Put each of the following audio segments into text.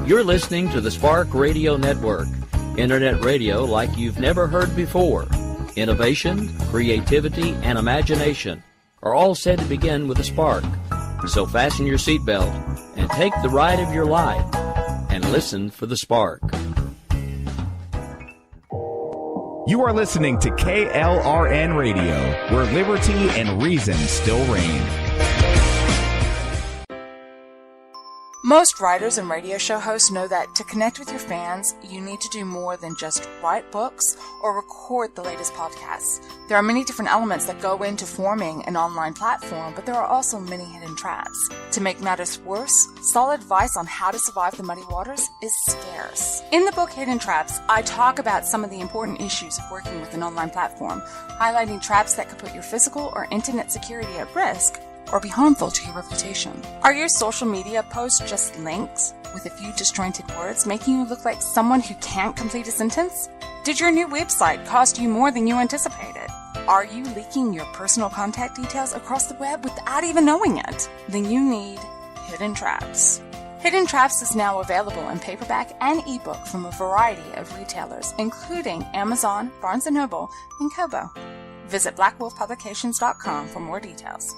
You're listening to the Spark Radio Network, Internet radio like you've never heard before. Innovation, creativity, and imagination are all said to begin with a spark. So fasten your seatbelt and take the ride of your life and listen for the spark. You are listening to KLRN Radio, where liberty and reason still reign. Most writers and radio show hosts know that to connect with your fans, you need to do more than just write books or record the latest podcasts. There are many different elements that go into forming an online platform, but there are also many hidden traps. To make matters worse, solid advice on how to survive the muddy waters is scarce. In the book Hidden Traps, I talk about some of the important issues of working with an online platform, highlighting traps that could put your physical or internet security at risk or be harmful to your reputation. Are your social media posts just links with a few disjointed words, making you look like someone who can't complete a sentence? Did your new website cost you more than you anticipated? Are you leaking your personal contact details across the web without even knowing it? Then you need Hidden Traps. Hidden Traps is now available in paperback and ebook from a variety of retailers, including Amazon, Barnes & Noble, and Kobo. Visit blackwolfpublications.com for more details.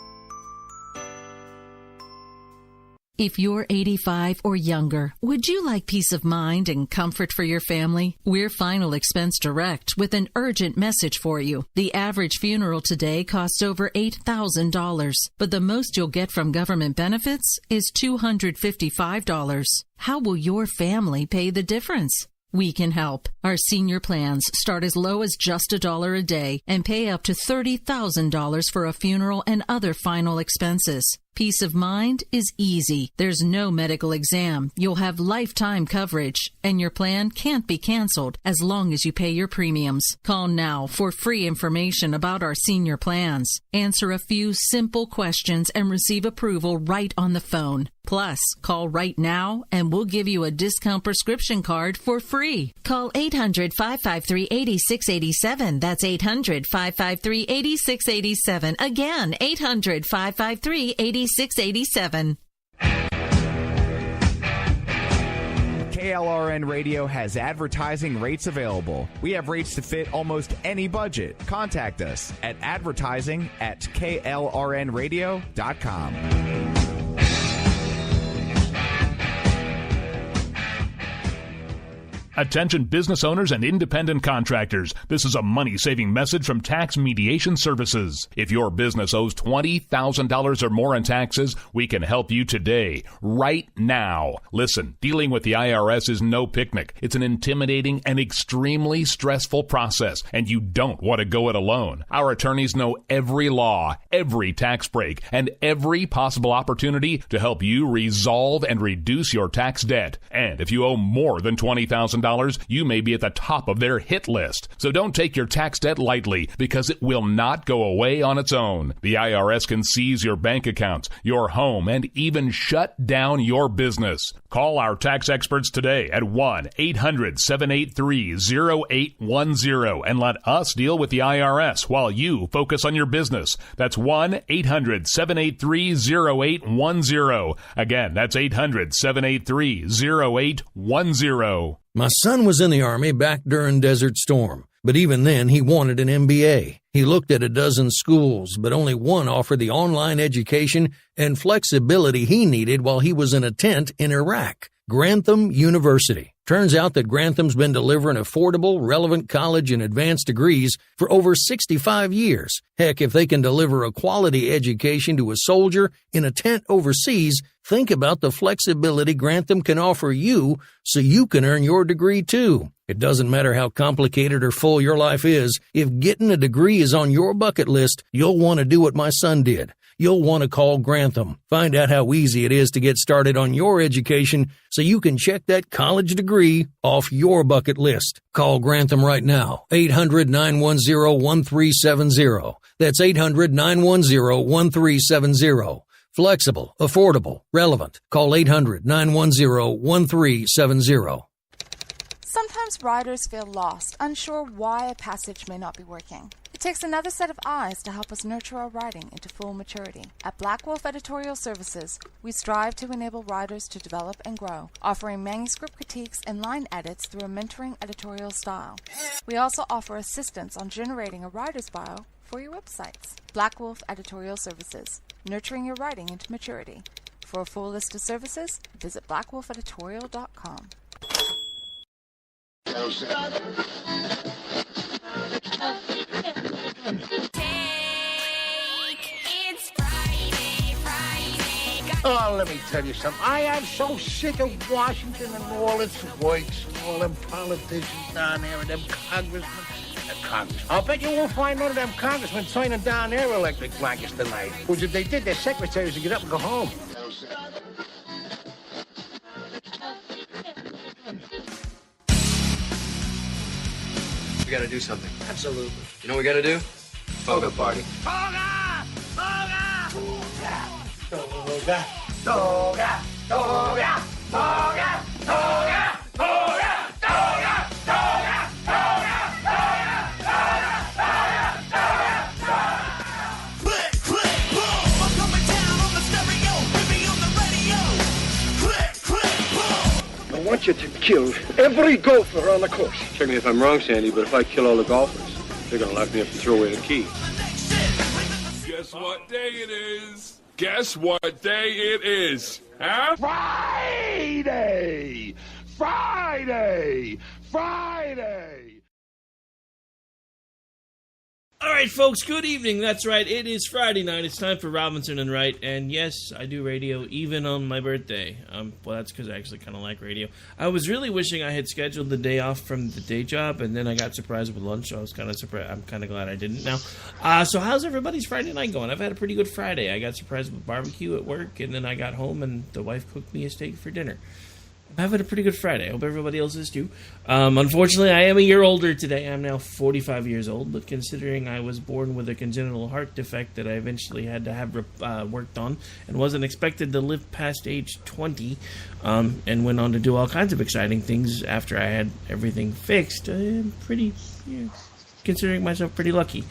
If you're 85 or younger, would you like peace of mind and comfort for your family? We're Final Expense Direct with an urgent message for you. The average funeral today costs over $8,000, but the most you'll get from government benefits is $255. How will your family pay the difference? We can help. Our senior plans start as low as just $1 a day and pay up to $30,000 for a funeral and other final expenses. Peace of mind is easy. There's no medical exam. You'll have lifetime coverage, and your plan can't be canceled as long as you pay your premiums. Call now for free information about our senior plans. Answer a few simple questions and receive approval right on the phone. Plus, call right now and we'll give you a discount prescription card for free. Call 800-553-8687. That's 800-553-8687. Again, 800-553-8687. 687. KLRN Radio has advertising rates available. We have rates to fit almost any budget. Contact us at advertising@klrnradio.com. Attention business owners and independent contractors. This is a money-saving message from Tax Mediation Services. If your business owes $20,000 or more in taxes, we can help you today, right now. Listen, dealing with the IRS is no picnic. It's an intimidating and extremely stressful process, and you don't want to go it alone. Our attorneys know every law, every tax break, and every possible opportunity to help you resolve and reduce your tax debt. And if you owe more than $20,000, you may be at the top of their hit list. So don't take your tax debt lightly, because it will not go away on its own. The IRS can seize your bank accounts, your home, and even shut down your business. Call our tax experts today at 1-800-783-0810 and let us deal with the IRS while you focus on your business. That's 1-800-783-0810. Again, that's 800-783-0810. My son was in the Army back during Desert Storm, but even then he wanted an MBA. He looked at a dozen schools, but only one offered the online education and flexibility he needed while he was in a tent in Iraq. Grantham University. Turns out that Grantham's been delivering affordable, relevant college and advanced degrees for over 65 years. Heck, if they can deliver a quality education to a soldier in a tent overseas, think about the flexibility Grantham can offer you so you can earn your degree too. It doesn't matter how complicated or full your life is. If getting a degree is on your bucket list, you'll want to do what my son did. You'll want to call Grantham. Find out how easy it is to get started on your education so you can check that college degree off your bucket list. Call Grantham right now, 800-910-1370. That's 800-910-1370. Flexible, affordable, relevant. Call 800-910-1370. Sometimes riders feel lost, unsure why a passage may not be working. It takes another set of eyes to help us nurture our writing into full maturity. At Black Wolf Editorial Services, we strive to enable writers to develop and grow, offering manuscript critiques and line edits through a mentoring editorial style. We also offer assistance on generating a writer's bio for your websites. Black Wolf Editorial Services, nurturing your writing into maturity. For a full list of services, visit blackwolfeditorial.com. Oh, let me tell you something. I am so sick of Washington and all its works, all them politicians down there and them congressmen. I'll bet you won't find none of them congressmen signing down their electric blankets tonight. Because if they did, their secretaries would get up and go home. We gotta do something. Absolutely. You know what we gotta do? Toga party. Toga! Toga! Toga! Toga! Toga! Toga! Toga! Toga! Toga! Click, click, boom! I'm coming down on the stereo, baby on the radio. Click, click, boom! I want you to kill every golfer on the course. Check me if I'm wrong, Sandy, but if I kill all the golfers, they're gonna lock me up and throw away the key. Guess what day it is? Guess what day it is? Huh? Friday! Friday! Friday! All right, folks, good evening. That's right, it is Friday night. It's time for Robinson and Wright, and yes, I do radio even on my birthday. Well, that's because I actually kind of like radio. I was really wishing I had scheduled the day off from the day job, and then I got surprised with lunch, so I was kind of surprised. I'm kind of glad I didn't now. So how's everybody's Friday night going? I've had a pretty good Friday. I got surprised with barbecue at work, and then I got home, and the wife cooked me a steak for dinner. I'm having a pretty good Friday. I hope everybody else is too. Unfortunately, I am a year older today. I'm now 45 years old, but considering I was born with a congenital heart defect that I eventually had to have worked on and wasn't expected to live past age 20, and went on to do all kinds of exciting things after I had everything fixed, I'm considering myself pretty lucky.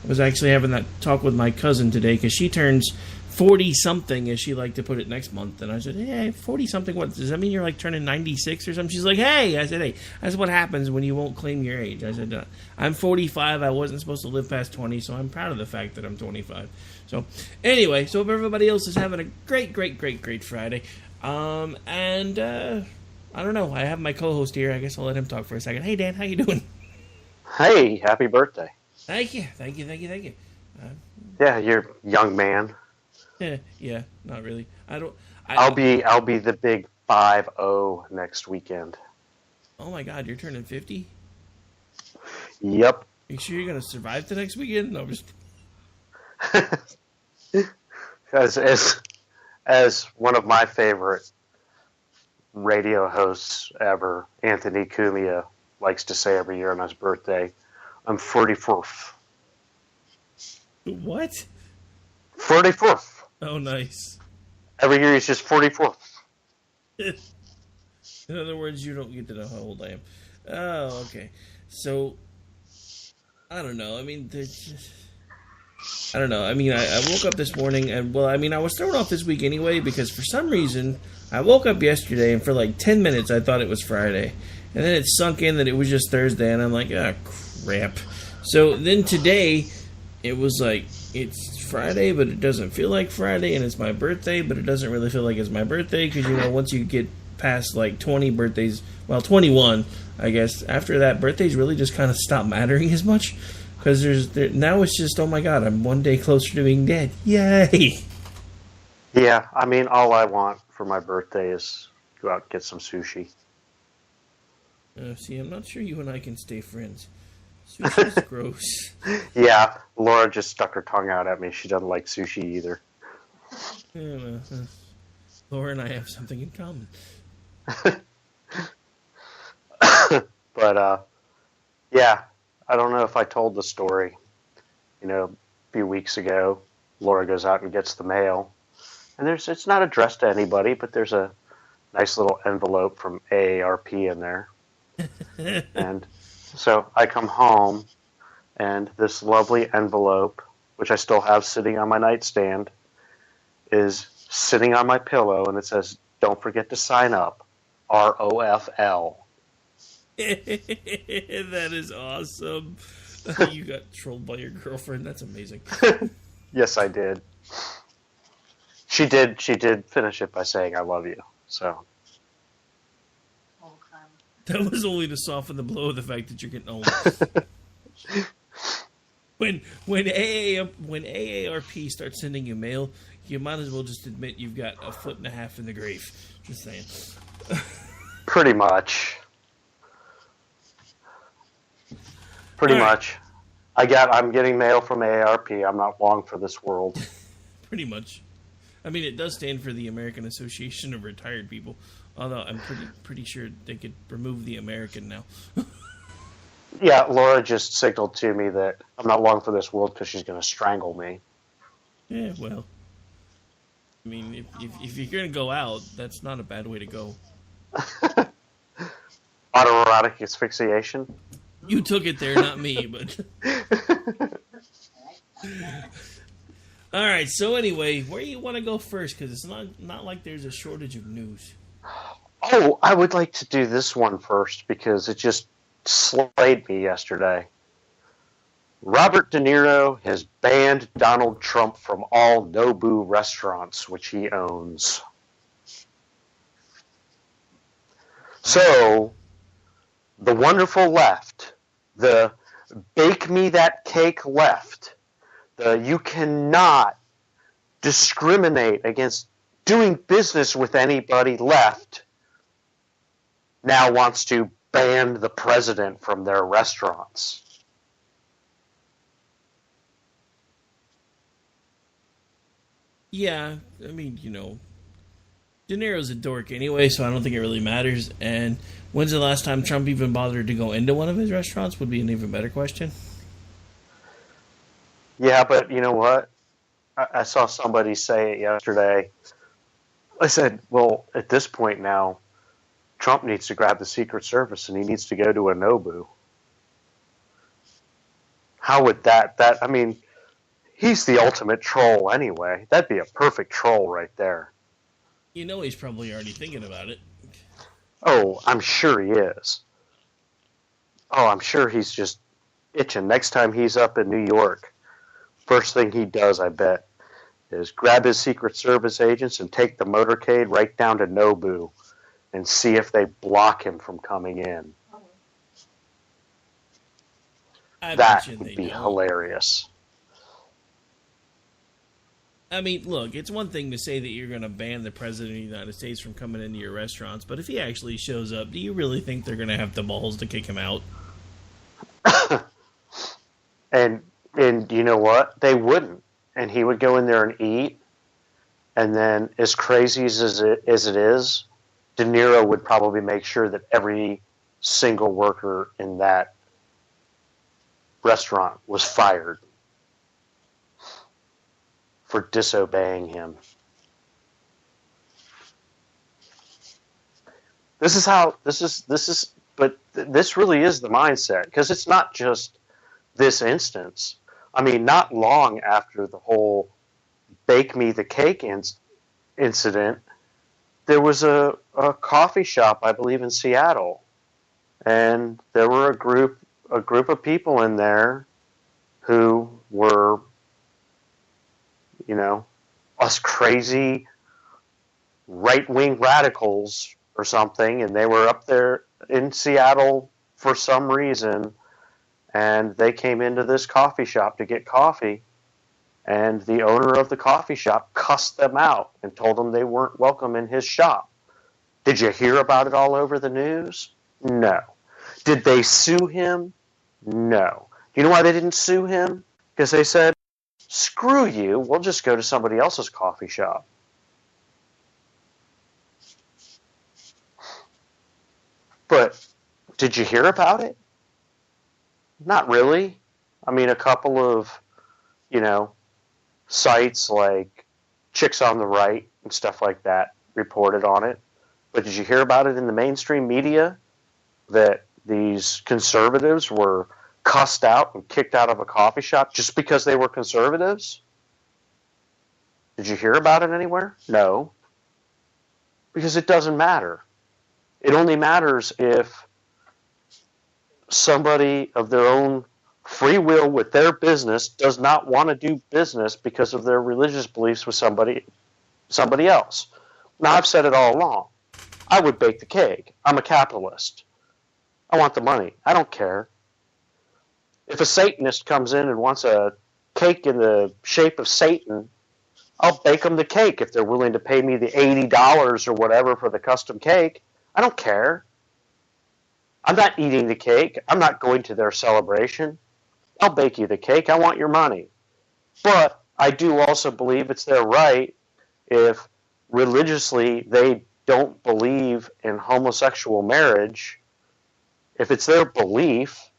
I was actually having that talk with my cousin today because she turns 40-something, as she liked to put it, next month. And I said, hey, 40-something, what, does that mean you're like turning 96 or something? She's like, hey. I said, hey, that's what happens when you won't claim your age. I said, I'm 45. I wasn't supposed to live past 20, so I'm proud of the fact that I'm 25. So, anyway, so if everybody else is having a great, great, great, great Friday. I don't know. I have my co-host here. I guess I'll let him talk for a second. Hey, Dan, how you doing? Hey, happy birthday. Thank you. Thank you. Yeah, you're a young man. Yeah, not really. I'll be the big 5-0 next weekend. Oh my God, you're turning 50? Yep. Are you sure you're gonna survive the next weekend? No, as one of my favorite radio hosts ever, Anthony Cumia, likes to say every year on his birthday, I'm 44th. What? 44th. Oh, nice. Every year he's just 44th. In other words, you don't get to know how old I am. Oh, okay. So, I don't know. I mean, I don't know. I mean, I woke up this morning, and, well, I mean, I was thrown off this week anyway, because for some reason, I woke up yesterday, and for like 10 minutes, I thought it was Friday. And then it sunk in that it was just Thursday, and I'm like, crap. So then today, it was like, it's Friday, but it doesn't feel like Friday, and it's my birthday, but it doesn't really feel like it's my birthday, because, you know, once you get past, like, 20 birthdays, well, 21, I guess, after that, birthdays really just kind of stop mattering as much, because now it's just, oh my God, I'm one day closer to being dead. Yay! Yeah, I mean, all I want for my birthday is go out and get some sushi. See, I'm not sure you and I can stay friends. Sushi's gross. Yeah, Laura just stuck her tongue out at me. She doesn't like sushi either. Yeah, Laura and I have something in common. But, yeah, I don't know if I told the story. You know, a few weeks ago, Laura goes out and gets the mail. And it's not addressed to anybody, but there's a nice little envelope from AARP in there. And so I come home, And this lovely envelope, which I still have sitting on my nightstand, is sitting on my pillow, and it says, "Don't forget to sign up, ROFL." That is awesome. You got trolled by your girlfriend. That's amazing. Yes, I did. She did finish it by saying, "I love you." So that was only to soften the blow of the fact that you're getting old. When AARP starts sending you mail, you might as well just admit you've got a foot and a half in the grave. Just saying. Pretty much. Pretty much. I'm getting mail from AARP. I'm not long for this world. Pretty much. I mean, it does stand for the American Association of Retired People. Although I'm pretty sure they could remove the American now. Yeah, Laura just signaled to me that I'm not long for this world because she's going to strangle me. Yeah, well. I mean, if you're going to go out, that's not a bad way to go. Autoerotic asphyxiation? You took it there, not me, but... All right, so anyway, where do you want to go first? Because it's not like there's a shortage of news. Oh, I would like to do this one first because it just slayed me yesterday. Robert De Niro has banned Donald Trump from all Nobu restaurants, which he owns. So, the wonderful left, the bake me that cake left, the you cannot discriminate against doing business with anybody left, now wants to ban the president from their restaurants. Yeah, I mean, De Niro's a dork anyway, so I don't think it really matters. And when's the last time Trump even bothered to go into one of his restaurants would be an even better question. Yeah, but you know what? I saw somebody say it yesterday. I said, well, at this point now, Trump needs to grab the Secret Service and he needs to go to a Nobu. How would I mean, he's the ultimate troll anyway. That'd be a perfect troll right there. He's probably already thinking about it. Oh, I'm sure he is. Oh, I'm sure he's just itching. Next time he's up in New York, first thing he does, I bet, is grab his Secret Service agents and take the motorcade right down to Nobu and see if they block him from coming in. That would be hilarious. I mean, look, it's one thing to say that you're going to ban the President of the United States from coming into your restaurants, but if he actually shows up, do you really think they're going to have the balls to kick him out? And you know what? They wouldn't. And he would go in there and eat, and then as crazy as it is, De Niro would probably make sure that every single worker in that restaurant was fired for disobeying him. But this really is the mindset, because it's not just this instance. I mean, not long after the whole bake me the cake incident, there was a coffee shop, I believe, in Seattle, and there were a group of people in there who were, us crazy right-wing radicals or something, and they were up there in Seattle for some reason, and they came into this coffee shop to get coffee, and the owner of the coffee shop cussed them out and told them they weren't welcome in his shop. Did you hear about it all over the news? No. Did they sue him? No. You know why they didn't sue him? Because they said, screw you, we'll just go to somebody else's coffee shop. But did you hear about it? Not really. I mean, a couple of, sites like Chicks on the Right and stuff like that reported on it. But did you hear about it in the mainstream media that these conservatives were cussed out and kicked out of a coffee shop just because they were conservatives? Did you hear about it anywhere? No. Because it doesn't matter. It only matters if somebody of their own free will with their business does not want to do business because of their religious beliefs with somebody else. Now, I've said it all along. I would bake the cake. I'm a capitalist. I want the money. I don't care. If a Satanist comes in and wants a cake in the shape of Satan, I'll bake them the cake if they're willing to pay me the $80 or whatever for the custom cake. I don't care. I'm not eating the cake. I'm not going to their celebration. I'll bake you the cake. I want your money. But I do also believe it's their right if religiously they don't believe in homosexual marriage. If it's their belief,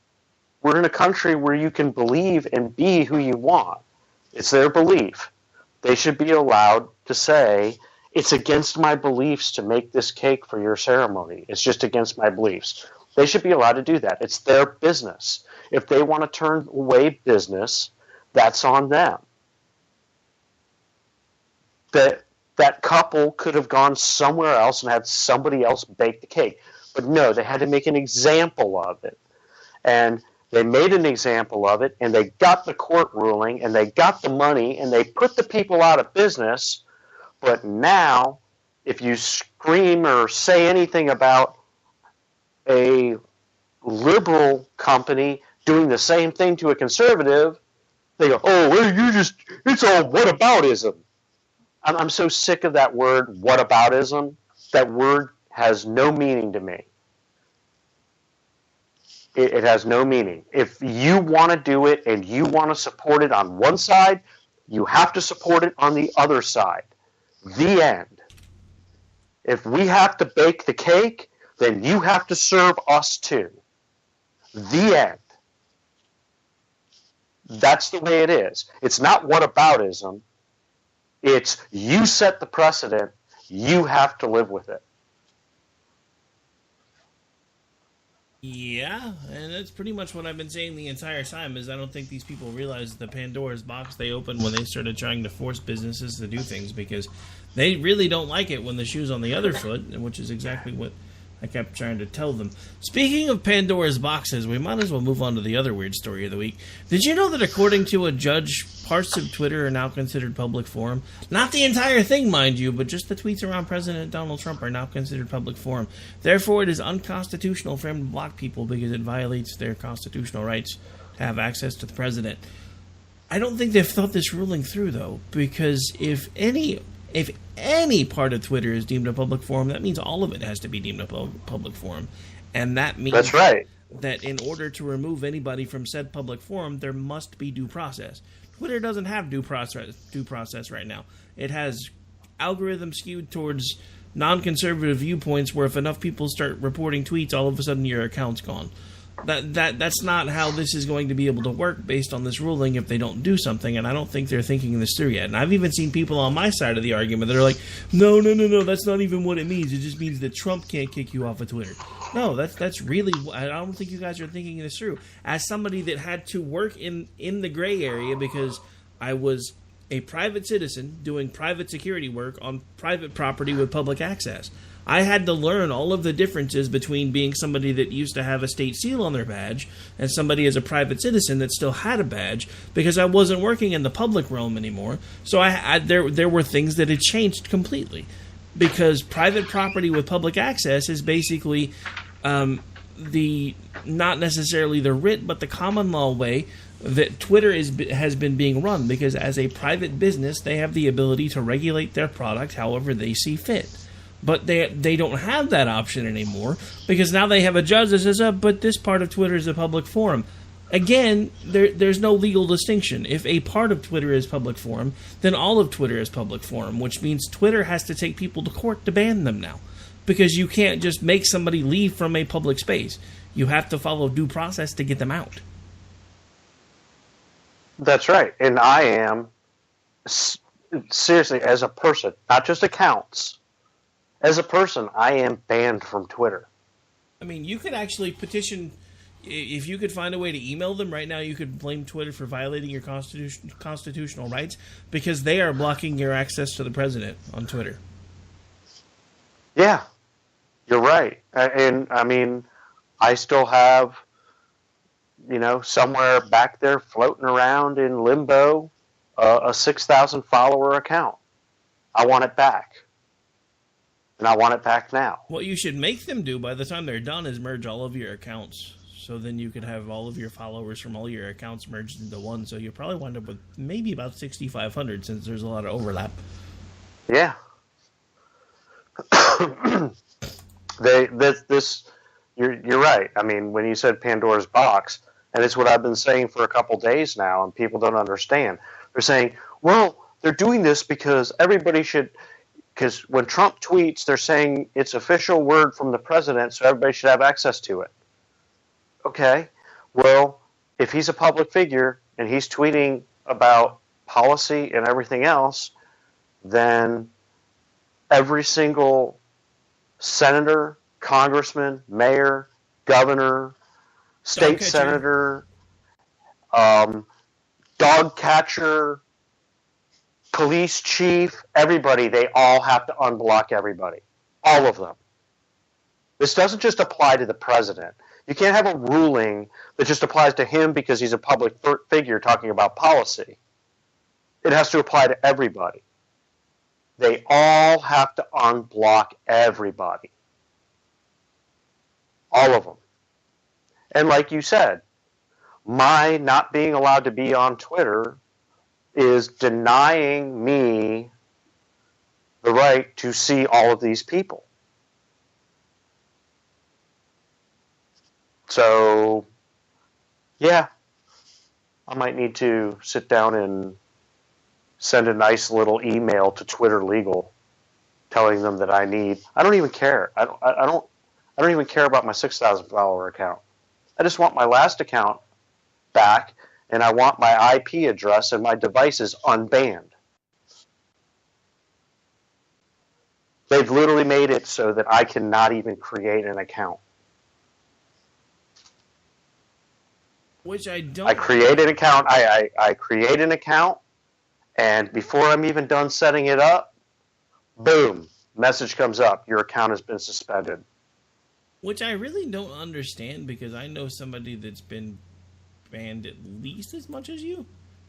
we're in a country where you can believe and be who you want. It's their belief. They should be allowed to say, it's against my beliefs to make this cake for your ceremony. It's just against my beliefs. They should be allowed to do that. It's their business. If they want to turn away business, that's on them. That couple could have gone somewhere else and had somebody else bake the cake. But no, they had to make an example of it. And they made an example of it, and they got the court ruling, and they got the money, and they put the people out of business. But now, if you scream or say anything about a liberal company doing the same thing to a conservative, they go, oh, well, it's all whataboutism. I'm so sick of that word, whataboutism. That word has no meaning to me. It has no meaning. If you want to do it and you want to support it on one side, you have to support it on the other side. The end. If we have to bake the cake, then you have to serve us too. The end. That's the way it is. It's not whataboutism. It's you set the precedent, you have to live with it. Yeah, and that's pretty much what I've been saying the entire time, is I don't think these people realize the Pandora's box they opened when they started trying to force businesses to do things, because they really don't like it when the shoe's on the other foot, which is exactly what I kept trying to tell them. Speaking of Pandora's boxes, we might as well move on to the other weird story of the week. Did you know that according to a judge, parts of Twitter are now considered public forum? Not the entire thing, mind you, but just the tweets around President Donald Trump are now considered public forum. Therefore, it is unconstitutional for him to block people because it violates their constitutional rights to have access to the president. I don't think they've thought this ruling through, though, because if any part of Twitter is deemed a public forum, that means all of it has to be deemed a public forum. And that means that's right. That in order to remove anybody from said public forum, there must be due process. Twitter doesn't have due process right now. It has algorithms skewed towards non-conservative viewpoints where if enough people start reporting tweets, all of a sudden your account's gone. That's not how this is going to be able to work based on this ruling if they don't do something, and I don't think they're thinking this through yet. And I've even seen people on my side of the argument that are like, no, that's not even what it means. It just means that Trump can't kick you off of Twitter. No, that's really, I don't think you guys are thinking this through. As somebody that had to work in the gray area because I was a private citizen doing private security work on private property with public access, I had to learn all of the differences between being somebody that used to have a state seal on their badge and somebody as a private citizen that still had a badge, because I wasn't working in the public realm anymore. So there were things that had changed completely, because private property with public access is basically the not necessarily the writ, but the common law way that Twitter has been being run, because as a private business, they have the ability to regulate their product however they see fit. But they don't have that option anymore, because now they have a judge that says, but this part of Twitter is a public forum. Again, there's no legal distinction. If a part of Twitter is public forum, then all of Twitter is public forum, which means Twitter has to take people to court to ban them now. Because you can't just make somebody leave from a public space. You have to follow due process to get them out. That's right. And I am, seriously, as a person, not just accounts, as a person, I am banned from Twitter. I mean, you could actually petition. if you could find a way to email them right now, you could blame Twitter for violating your constitutional rights because they are blocking your access to the president on Twitter. Yeah, you're right. And I mean, I still have, somewhere back there floating around in limbo, a 6,000 follower account. I want it back. And I want it back now. What you should make them do by the time they're done is merge all of your accounts. So then you could have all of your followers from all your accounts merged into one. So you'll probably wind up with maybe about 6,500 since there's a lot of overlap. Yeah. You're right. I mean, when you said Pandora's box, and it's what I've been saying for a couple days now, and people don't understand. They're saying, well, they're doing this because everybody should, because when Trump tweets, they're saying it's official word from the president, so everybody should have access to it. Okay, well, if he's a public figure and he's tweeting about policy and everything else, then every single senator, congressman, mayor, governor, state senator, dog catcher, police chief, everybody, they all have to unblock everybody. All of them. This doesn't just apply to the president. You can't have a ruling that just applies to him because he's a public figure talking about policy. It has to apply to everybody. They all have to unblock everybody. All of them. And like you said, my not being allowed to be on Twitter is denying me the right to see all of these people. So, yeah, I might need to sit down and send a nice little email to Twitter Legal telling them that I don't even care. I don't even care about my 6,000 follower account. I just want my last account back, and I want my IP address and my devices unbanned. They've literally made it so that I cannot even create an account. Which I don't. I create an account. I create an account, and before I'm even done setting it up, boom, message comes up. Your account has been suspended. Which I really don't understand because I know somebody that's been banned at least as much as you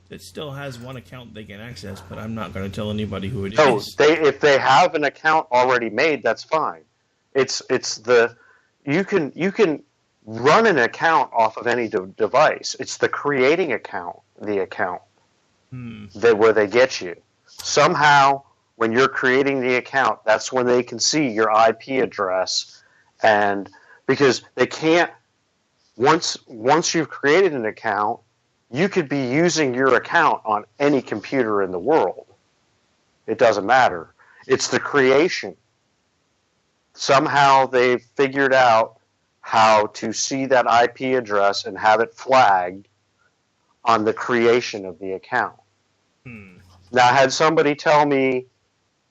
that still has one account they can access, but I'm not going to tell anybody who it is. If they have an account already made, that's fine. You can run an account off of any device. It's the creating the account where they get you. Somehow, when you're creating the account, that's when they can see your IP address, and because they can't. Once you've created an account, you could be using your account on any computer in the world. It doesn't matter. It's the creation. Somehow they've figured out how to see that IP address and have it flagged on the creation of the account. Now, had somebody tell me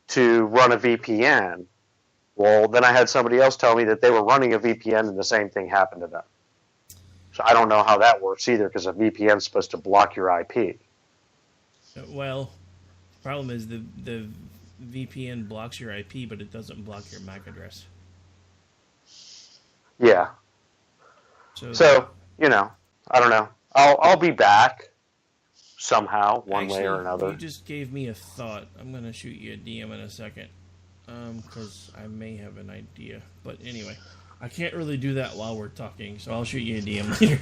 to run a VPN, well, then I had somebody else tell me that they were running a VPN and the same thing happened to them. So I don't know how that works either, because a VPN is supposed to block your IP. Well, the problem is the VPN blocks your IP, but it doesn't block your MAC address. Yeah. So I don't know. I'll be back somehow, one way or another. You just gave me a thought. I'm going to shoot you a DM in a second, because I may have an idea. But anyway, I can't really do that while we're talking, so I'll shoot you a DM later.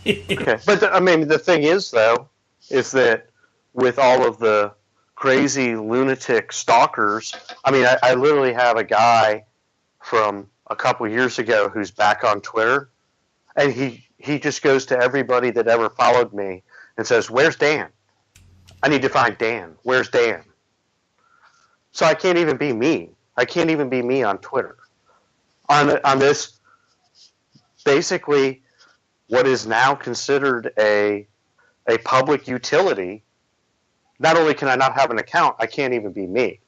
Okay. But the thing is, though, is that with all of the crazy lunatic stalkers, I literally have a guy from a couple years ago who's back on Twitter, and he just goes to everybody that ever followed me and says, "Where's Dan? I need to find Dan. Where's Dan?" So I can't even be me. I can't even be me on Twitter. On this, basically, what is now considered a public utility, not only can I not have an account, I can't even be me.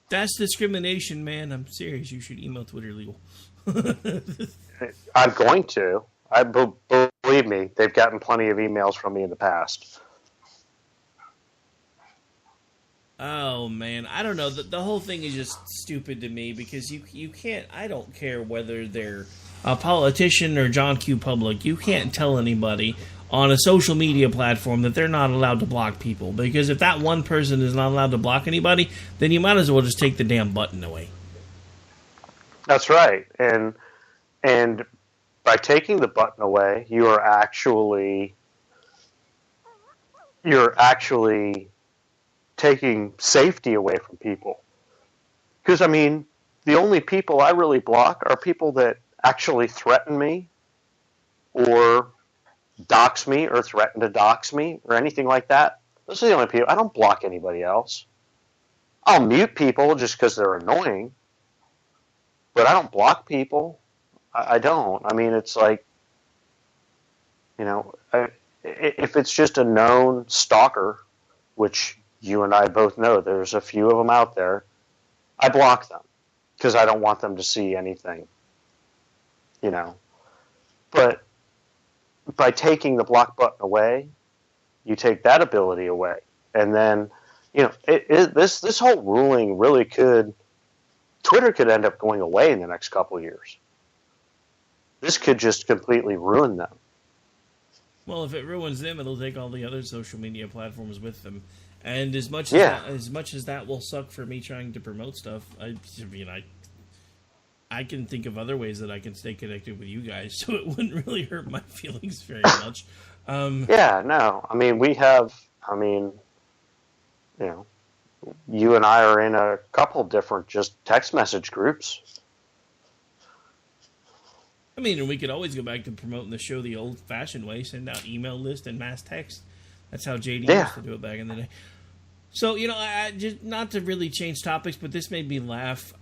That's discrimination, man. I'm serious. You should email Twitter Legal. I'm going to. Believe me, they've gotten plenty of emails from me in the past. Oh man, I don't know. The whole thing is just stupid to me because you can't. I don't care whether they're a politician or John Q. Public. You can't tell anybody on a social media platform that they're not allowed to block people, because if that one person is not allowed to block anybody, then you might as well just take the damn button away. That's right, and by taking the button away, you're actually taking safety away from people. Because, I mean, the only people I really block are people that actually threaten me or dox me or threaten to dox me or anything like that. Those are the only people. I don't block anybody else. I'll mute people just because they're annoying, but I don't block people. I don't. I mean, it's like, you know, if it's just a known stalker, which you and I both know there's a few of them out there, I block them because I don't want them to see anything, you know. But by taking the block button away, you take that ability away. And then, you know, this whole ruling really could, Twitter could end up going away in the next couple of years. This could just completely ruin them. Well, if it ruins them, it'll take all the other social media platforms with them. And as much as that will suck for me trying to promote stuff, I can think of other ways that I can stay connected with you guys, so it wouldn't really hurt my feelings very much. Yeah, no. I mean, you know, you and I are in a couple different just text message groups. I mean, and we could always go back to promoting the show the old-fashioned way, send out email list and mass text. That's how JD used to do it back in the day. So, you know, I just not to really change topics, but this made me laugh.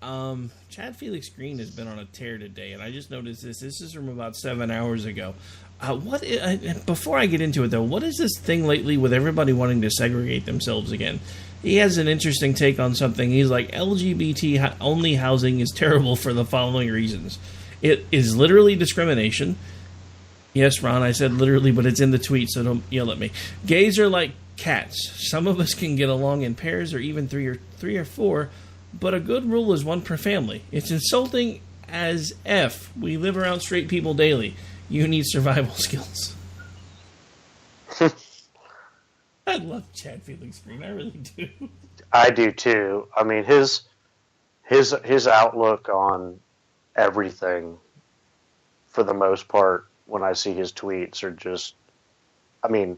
Chad Felix Green has been on a tear today, and I just noticed this. This is from about 7 hours ago. Before I get into it, though, what is this thing lately with everybody wanting to segregate themselves again? He has an interesting take on something. He's like, LGBT-only housing is terrible for the following reasons. It is literally discrimination. Yes, Ron, I said literally, but it's in the tweet, so don't yell at me. Gays are like cats. Some of us can get along in pairs or even three or four, but a good rule is one per family. It's insulting as F. We live around straight people daily. You need survival skills. I love Chad Felix Green. I really do. I do too. I mean, his outlook on everything, for the most part, when I see his tweets, are just, I mean,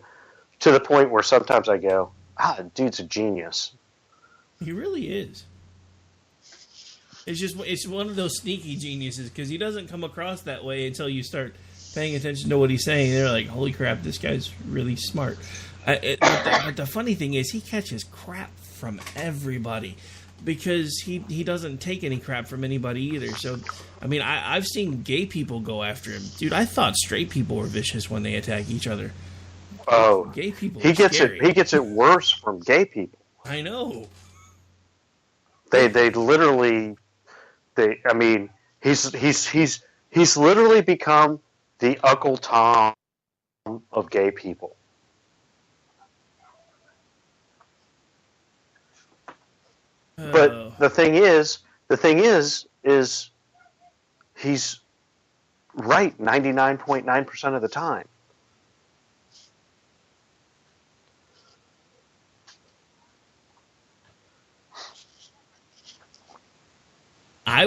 to the point where sometimes I go, dude's a genius. He really is. It's one of those sneaky geniuses, because he doesn't come across that way until you start paying attention to what he's saying. They're like, holy crap, this guy's really smart. But the funny thing is, he catches crap from everybody, because he doesn't take any crap from anybody either. So, I mean, I've seen gay people go after him. Dude, I thought straight people were vicious when they attack each other. Oh, gay people. He gets it worse from gay people. I know. They literally, I mean, he's literally become the Uncle Tom of gay people. But the thing is, he's right 99.9% of the time.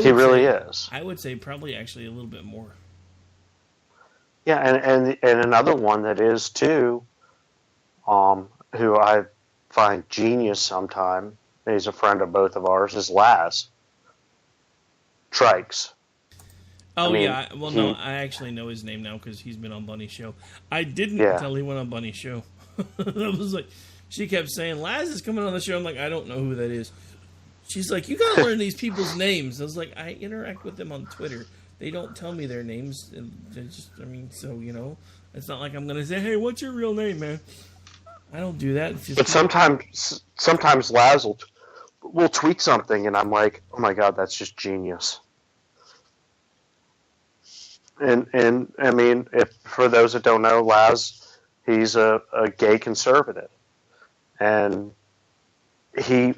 He really is. I would say probably actually a little bit more. Yeah, and another one that is too, who I find genius sometimes. He's a friend of both of ours. Is Laz Trikes. Oh, I mean, yeah. Well, no, I actually know his name now because he's been on Bunny's show. I didn't until he went on Bunny's show. I was like, she kept saying, Laz is coming on the show. I'm like, I don't know who that is. She's like, you got to learn these people's names. I was like, I interact with them on Twitter. They don't tell me their names. They're just, I mean, so, you know, it's not like I'm going to say, hey, what's your real name, man? I don't do that. It's just but sometimes Laz will tweet something, and I'm like, oh my God, that's just genius. And I mean, if for those that don't know, Laz, he's a gay conservative, and he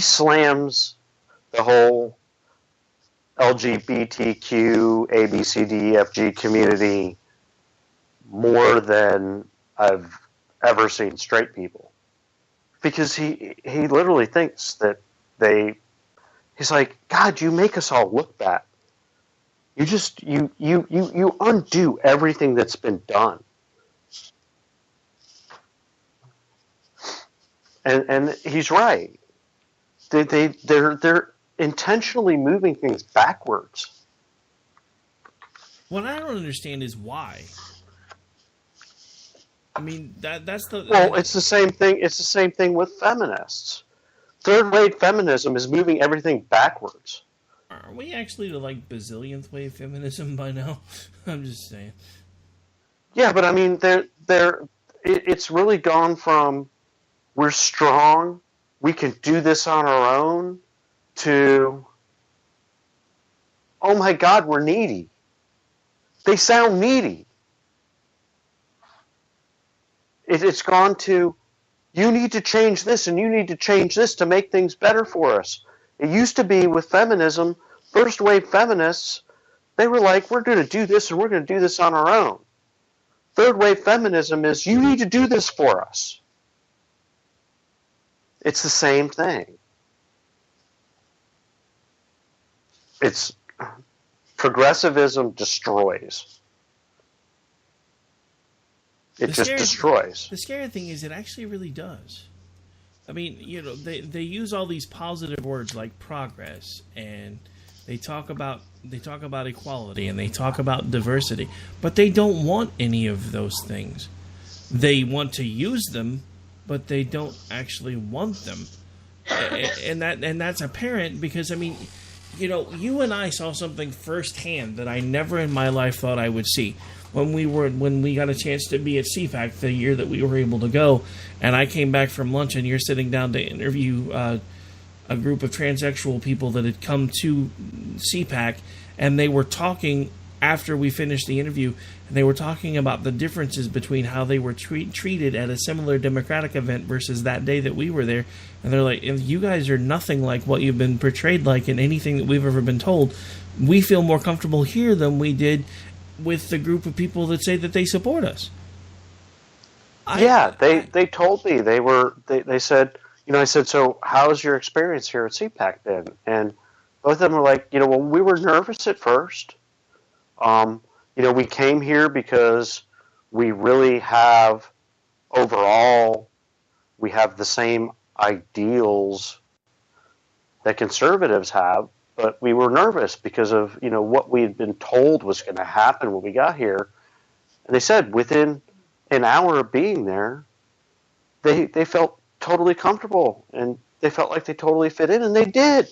slams the whole LGBTQ ABCDEFG community more than I've ever seen straight people, because he literally thinks that he's like, God, you make us all look bad. You just you undo everything that's been done. And he's right. They're intentionally moving things backwards. What I don't understand is why. I mean, that's the... Well, it's the same thing. It's the same thing with feminists. Third-wave feminism is moving everything backwards. Are we actually to like bazillionth wave feminism by now? I'm just saying. Yeah, but I mean, it's really gone from we're strong, we can do this on our own, to oh my God, we're needy. They sound needy. It's gone to you need to change this and you need to change this to make things better for us. It used to be with feminism, first wave feminists, they were like, we're going to do this and we're going to do this on our own. Third wave feminism is you need to do this for us. It's the same thing. It's progressivism destroys. It just destroys. The scary thing is it actually really does. I mean, you know, they use all these positive words like progress, and they talk about equality, and they talk about diversity, but they don't want any of those things. They want to use them, but they don't actually want them. And that's apparent because, I mean, you know, you and I saw something firsthand that I never in my life thought I would see. When we got a chance to be at CPAC the year that we were able to go, and I came back from lunch, and you're sitting down to interview a group of transsexual people that had come to CPAC, and they were talking after we finished the interview, and they were talking about the differences between how they were treated at a similar Democratic event versus that day that we were there. And they're like, you guys are nothing like what you've been portrayed like in anything that we've ever been told. We feel more comfortable here than we did with the group of people that say that they support us. They told me they said, you know, I said, so how's your experience here at CPAC then? And both of them were like, you know, well, we were nervous at first. You know, we came here because we really have, overall, we have the same ideals that conservatives have, but we were nervous because of, you know, what we had been told was going to happen when we got here. And they said within an hour of being there, they felt totally comfortable and they felt like they totally fit in, and they did.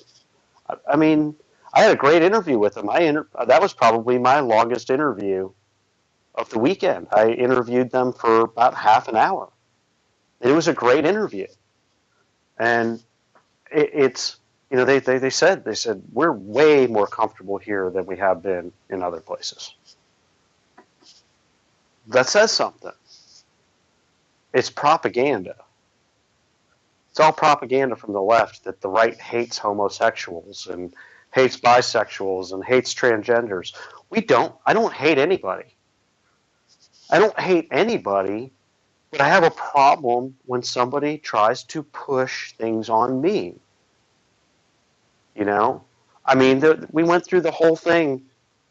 I mean, I had a great interview with them. That was probably my longest interview of the weekend. I interviewed them for about half an hour. It was a great interview. And it's, you know, they said, we're way more comfortable here than we have been in other places. That says something. It's propaganda. It's all propaganda from the left that the right hates homosexuals and hates bisexuals and hates transgenders. I don't hate anybody. I don't hate anybody, but I have a problem when somebody tries to push things on me. You know? I mean, we went through the whole thing,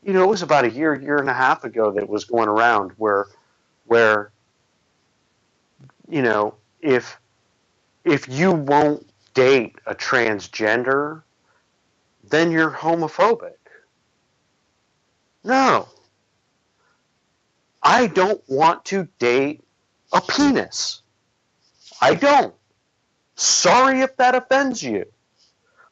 you know, it was about a year and a half ago that was going around where you know, if you won't date a transgender, then you're homophobic. No. I don't want to date a penis. I don't. Sorry if that offends you.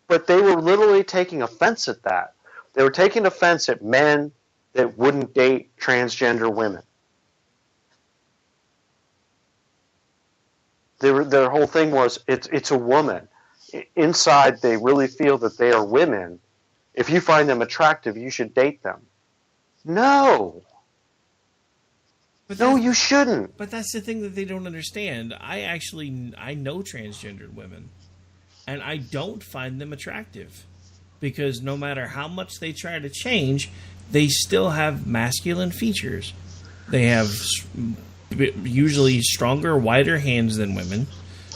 But they were literally taking offense at that. They were taking offense at men that wouldn't date transgender women. Their whole thing was, it's a woman. Inside, they really feel that they are women. if you find them attractive, you should date them. No. No, you shouldn't. But that's the thing that they don't understand. I know transgendered women, and I don't find them attractive because no matter how much they try to change, they still have masculine features. They have usually stronger, wider hands than women.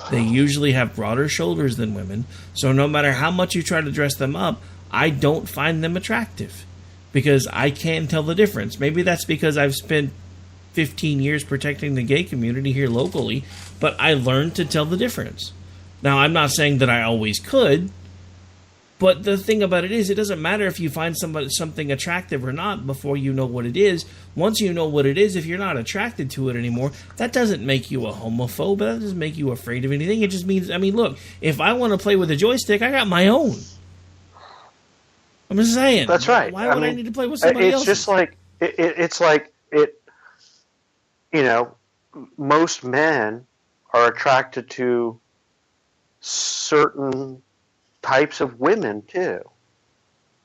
They usually have broader shoulders than women. So no matter how much you try to dress them up, I don't find them attractive because I can't tell the difference. Maybe that's because I've spent 15 years protecting the gay community here locally, but I learned to tell the difference. Now, I'm not saying that I always could, but the thing about it is, it doesn't matter if you find something attractive or not before you know what it is. Once you know what it is, if you're not attracted to it anymore, that doesn't make you a homophobe. That doesn't make you afraid of anything. It just means, look, if I want to play with a joystick, I got my own. I'm just saying. That's right. Why would I need to play with somebody else? It's just like, most men are attracted to certain types of women too.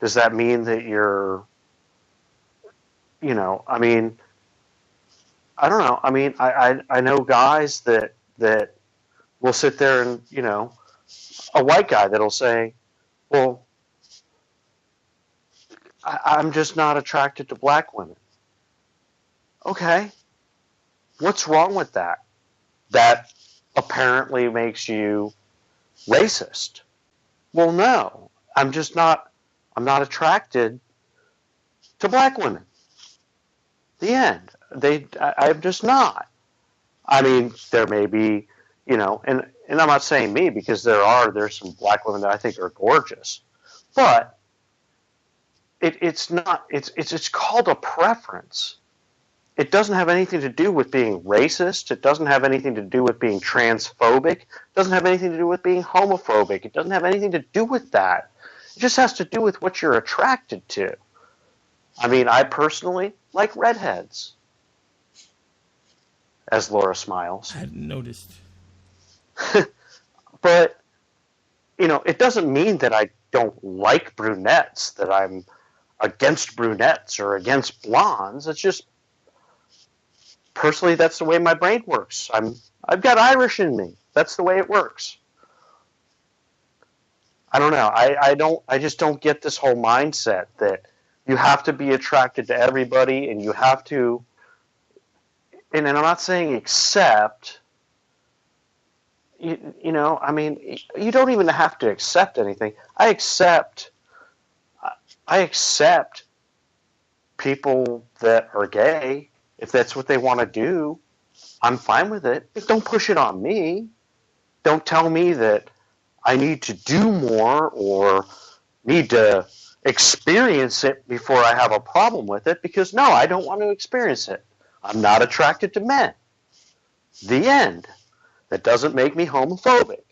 Does that mean that you're, I don't know. I know guys that will sit there and, a white guy that'll say, well, I'm just not attracted to black women. Okay. What's wrong with that? That apparently makes you racist. Well, no. I'm not attracted to black women. The end. I'm just not. There may be, and I'm not saying me because there's some black women that I think are gorgeous. But it's called a preference. It doesn't have anything to do with being racist. It doesn't have anything to do with being transphobic. It doesn't have anything to do with being homophobic. It doesn't have anything to do with that. It just has to do with what you're attracted to. I personally like redheads. As Laura smiles. I hadn't noticed. But, it doesn't mean that I don't like brunettes, that I'm against brunettes or against blondes. It's just, personally, that's the way my brain works. I've got Irish in me. That's the way it works. I don't know. I just don't get this whole mindset that you have to be attracted to everybody and you have to, and I'm not saying accept, you don't even have to accept anything. I accept people that are gay. If that's what they want to do, I'm fine with it. Don't push it on me. Don't tell me that I need to do more or need to experience it before I have a problem with it, because no, I don't want to experience it. I'm not attracted to men. The end. That doesn't make me homophobic.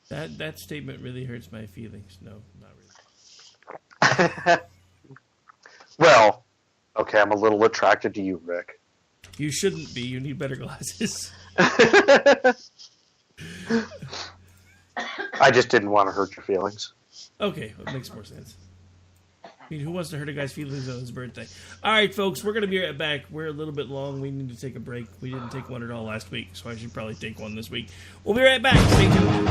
That statement really hurts my feelings. No, not really. Well, okay, I'm a little attracted to you, Rick. You shouldn't be. You need better glasses. I just didn't want to hurt your feelings. Okay, that makes more sense. Who wants to hurt a guy's feelings on his birthday? All right, folks, we're going to be right back. We're a little bit long. We need to take a break. We didn't take one at all last week, so I should probably take one this week. We'll be right back. Stay tuned.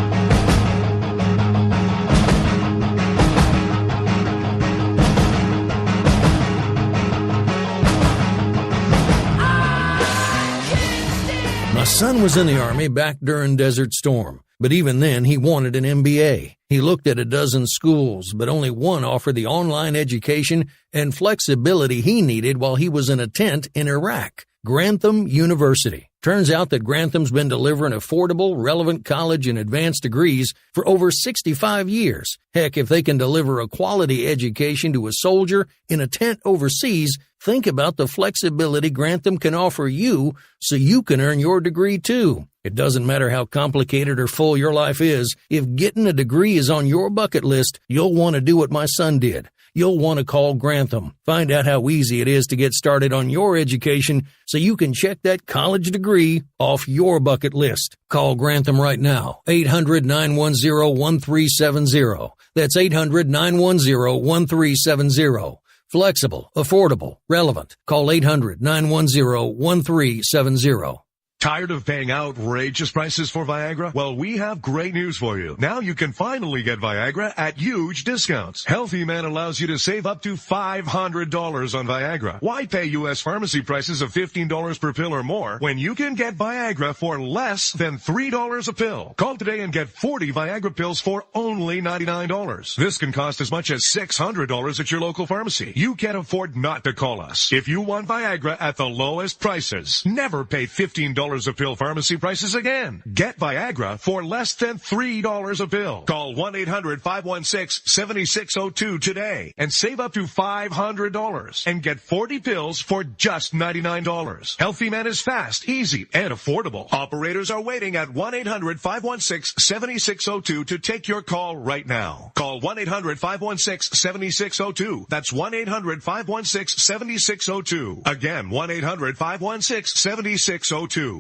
My son was in the Army back during Desert Storm, but even then he wanted an MBA. He looked at a dozen schools, but only one offered the online education and flexibility he needed while he was in a tent in Iraq. Grantham University. Turns out that Grantham's been delivering affordable, relevant college and advanced degrees for over 65 years. Heck, if they can deliver a quality education to a soldier in a tent overseas, think about the flexibility Grantham can offer you so you can earn your degree too. It doesn't matter how complicated or full your life is. If getting a degree is on your bucket list, you'll want to do what my son did. you'll want to call Grantham. Find out how easy it is to get started on your education so you can check that college degree off your bucket list. Call Grantham right now, 800-910-1370. That's 800-910-1370. Flexible, affordable, relevant. Call 800-910-1370. Tired of paying outrageous prices for Viagra? Well, we have great news for you. Now you can finally get Viagra at huge discounts. Healthy Man allows you to save up to $500 on Viagra. Why pay U.S. pharmacy prices of $15 per pill or more when you can get Viagra for less than $3 a pill? Call today and get 40 Viagra pills for only $99. This can cost as much as $600 at your local pharmacy. You can't afford not to call us. If you want Viagra at the lowest prices, never pay $15 a pill pharmacy prices again. Get Viagra for less than $3 a pill. Call 1-800-516-7602 today and save up to $500 and get 40 pills for just $99. Healthy Man is fast, easy, and affordable. Operators are waiting at 1-800-516-7602 to take your call right now. Call 1-800-516-7602. That's 1-800-516-7602. Again, 1-800-516-7602.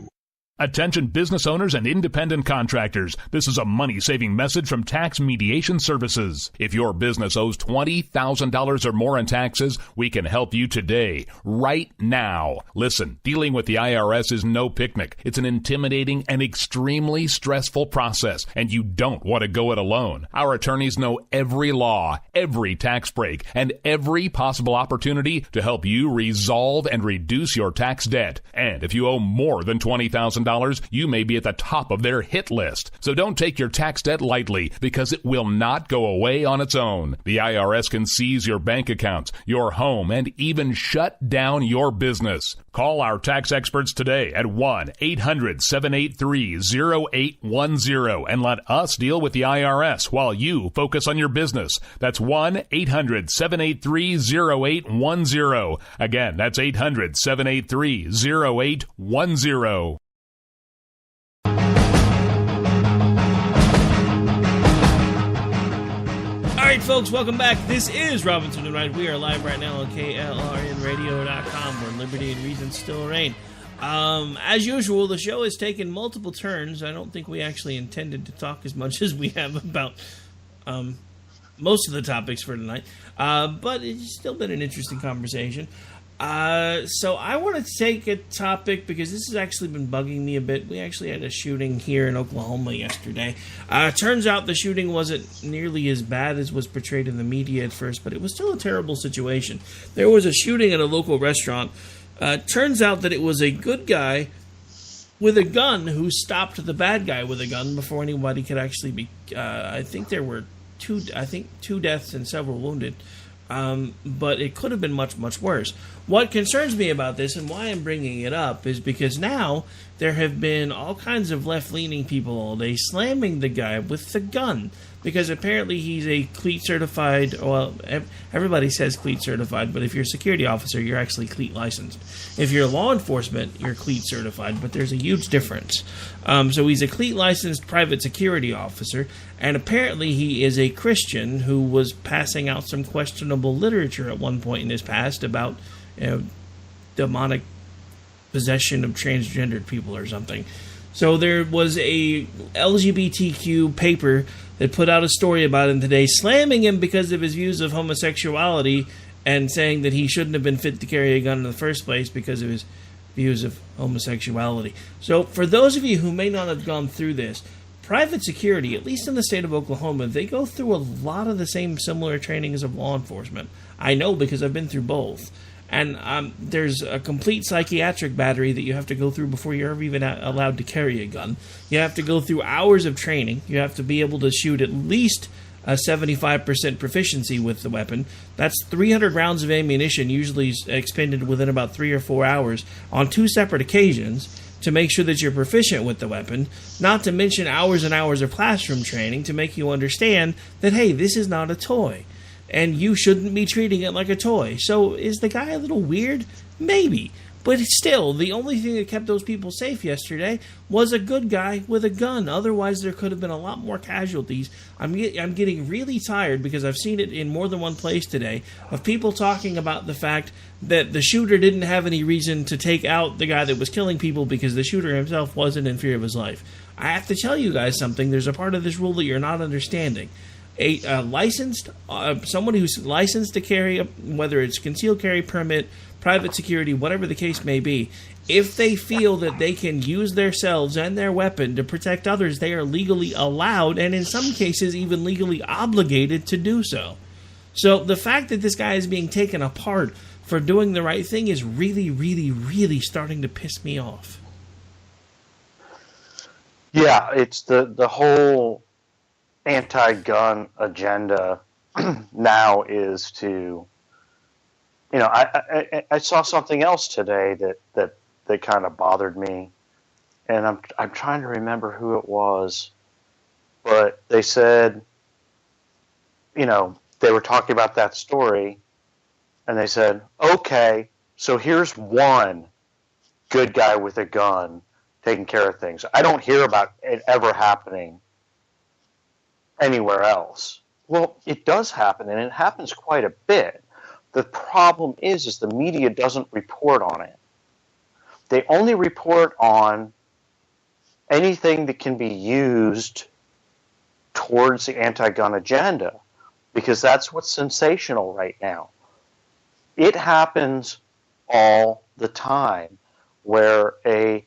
Attention business owners and independent contractors. This is a money-saving message from Tax Mediation Services. If your business owes $20,000 or more in taxes, we can help you today, right now. Listen, dealing with the IRS is no picnic. It's an intimidating and extremely stressful process, and you don't want to go it alone. Our attorneys know every law, every tax break, and every possible opportunity to help you resolve and reduce your tax debt. And if you owe more than $20,000, you may be at the top of their hit list. So don't take your tax debt lightly, because it will not go away on its own. The IRS can seize your bank accounts, your home, and even shut down your business. Call our tax experts today at 1-800-783-0810 and let us deal with the IRS while you focus on your business. That's 1-800-783-0810. Again, that's 800-783-0810. All right, folks, welcome back. This is Robinson and Wright. We are live right now on KLRNradio.com, where liberty and reason still reign. As usual, the show has taken multiple turns. I don't think we actually intended to talk as much as we have about most of the topics for tonight, but it's still been an interesting conversation. So I want to take a topic because this has actually been bugging me a bit. We actually had a shooting here in Oklahoma yesterday. Turns out the shooting wasn't nearly as bad as was portrayed in the media at first, but it was still a terrible situation. There was a shooting at a local restaurant. Turns out that it was a good guy with a gun who stopped the bad guy with a gun before anybody could actually be... I think there were two deaths and several wounded. But it could have been much, much worse. What concerns me about this and why I'm bringing it up is because now there have been all kinds of left-leaning people all day slamming the guy with the gun because apparently he's a cleat certified, well, everybody says cleat certified, but if you're a security officer, you're actually cleat licensed. If you're law enforcement, you're cleat certified, but there's a huge difference. So he's a cleat licensed private security officer, and apparently he is a Christian who was passing out some questionable literature at one point in his past about demonic possession of transgendered people or something. So there was a LGBTQ paper that put out a story about him today, slamming him because of his views of homosexuality and saying that he shouldn't have been fit to carry a gun in the first place because of his views of homosexuality. So for those of you who may not have gone through this, private security, at least in the state of Oklahoma, they go through a lot of the same similar training as of law enforcement. I know because I've been through both. And there's a complete psychiatric battery that you have to go through before you're ever even allowed to carry a gun. You have to go through hours of training. You have to be able to shoot at least a 75% proficiency with the weapon. That's 300 rounds of ammunition, usually expended within about 3 or 4 hours on 2 separate occasions to make sure that you're proficient with the weapon, not to mention hours and hours of classroom training to make you understand that, hey, this is not a toy. And you shouldn't be treating it like a toy. So is the guy a little weird? Maybe. But still, the only thing that kept those people safe yesterday was a good guy with a gun. Otherwise, there could have been a lot more casualties. I'm getting really tired, because I've seen it in more than one place today, of people talking about the fact that the shooter didn't have any reason to take out the guy that was killing people because the shooter himself wasn't in fear of his life. I have to tell you guys something. There's a part of this rule that you're not understanding. A licensed, someone who's licensed to carry, whether it's concealed carry permit, private security, whatever the case may be, if they feel that they can use themselves and their weapon to protect others, they are legally allowed, and in some cases even legally obligated to do so. So the fact that this guy is being taken apart for doing the right thing is really, really, really starting to piss me off. Yeah, it's the whole anti-gun agenda now is to, you know, I saw something else today that kind of bothered me, and I'm trying to remember who it was, but they said, you know, they were talking about that story, and they said, okay, so here's one good guy with a gun taking care of things. I don't hear about it ever happening anywhere else. Well, it does happen, and it happens quite a bit. The problem is the media doesn't report on it. They only report on anything that can be used towards the anti-gun agenda, because that's what's sensational right now. It happens all the time where a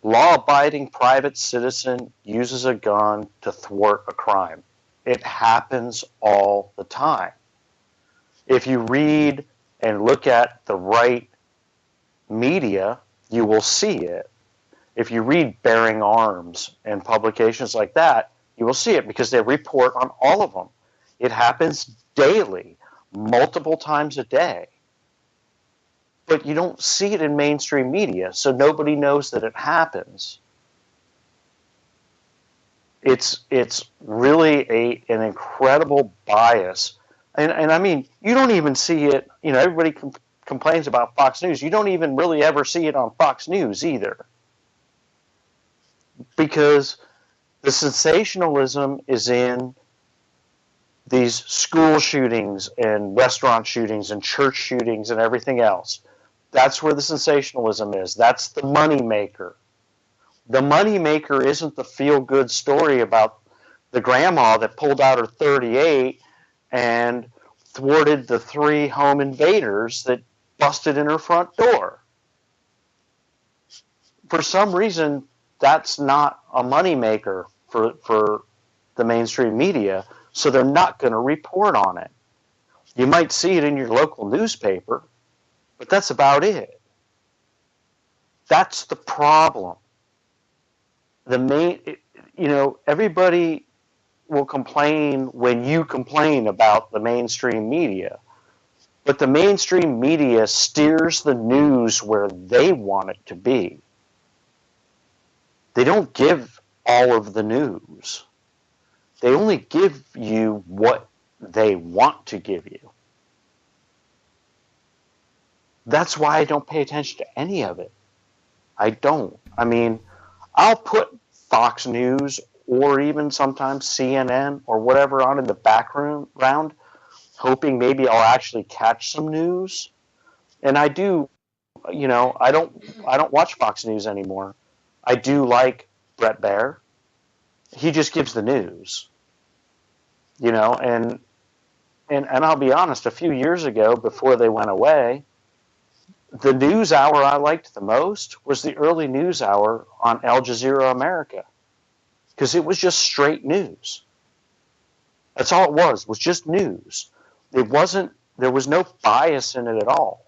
law-abiding private citizen uses a gun to thwart a crime. It happens all the time. If you read and look at the right media, you will see it. If you read Bearing Arms and publications like that, you will see it, because they report on all of them. It happens daily, multiple times a day. But you don't see it in mainstream media, so nobody knows that it happens. It's really an incredible bias. And I mean, you don't even see it, you know, everybody complains about Fox News. You don't even really ever see it on Fox News either. Because the sensationalism is in these school shootings and restaurant shootings and church shootings and everything else. That's where the sensationalism is. That's the money maker. The money maker isn't the feel-good story about the grandma that pulled out her .38 and thwarted the 3 home invaders that busted in her front door. For some reason, that's not a money maker for the mainstream media, so they're not going to report on it. You might see it in your local newspaper, but that's about it. That's the problem. Everybody will complain when you complain about the mainstream media, but the mainstream media steers the news where they want it to be. They don't give all of the news. They only give you what they want to give you. That's why I don't pay attention to any of it. I don't. I mean, I'll put Fox News or even sometimes CNN or whatever on in the background, hoping maybe I'll actually catch some news. And I do, you know, I don't watch Fox News anymore. I do like Bret Baier. He just gives the news. You know, and I'll be honest, a few years ago, before they went away, the news hour I liked the most was the early news hour on Al Jazeera America, because it was just straight news. That's all it was just news. There was no bias in it at all.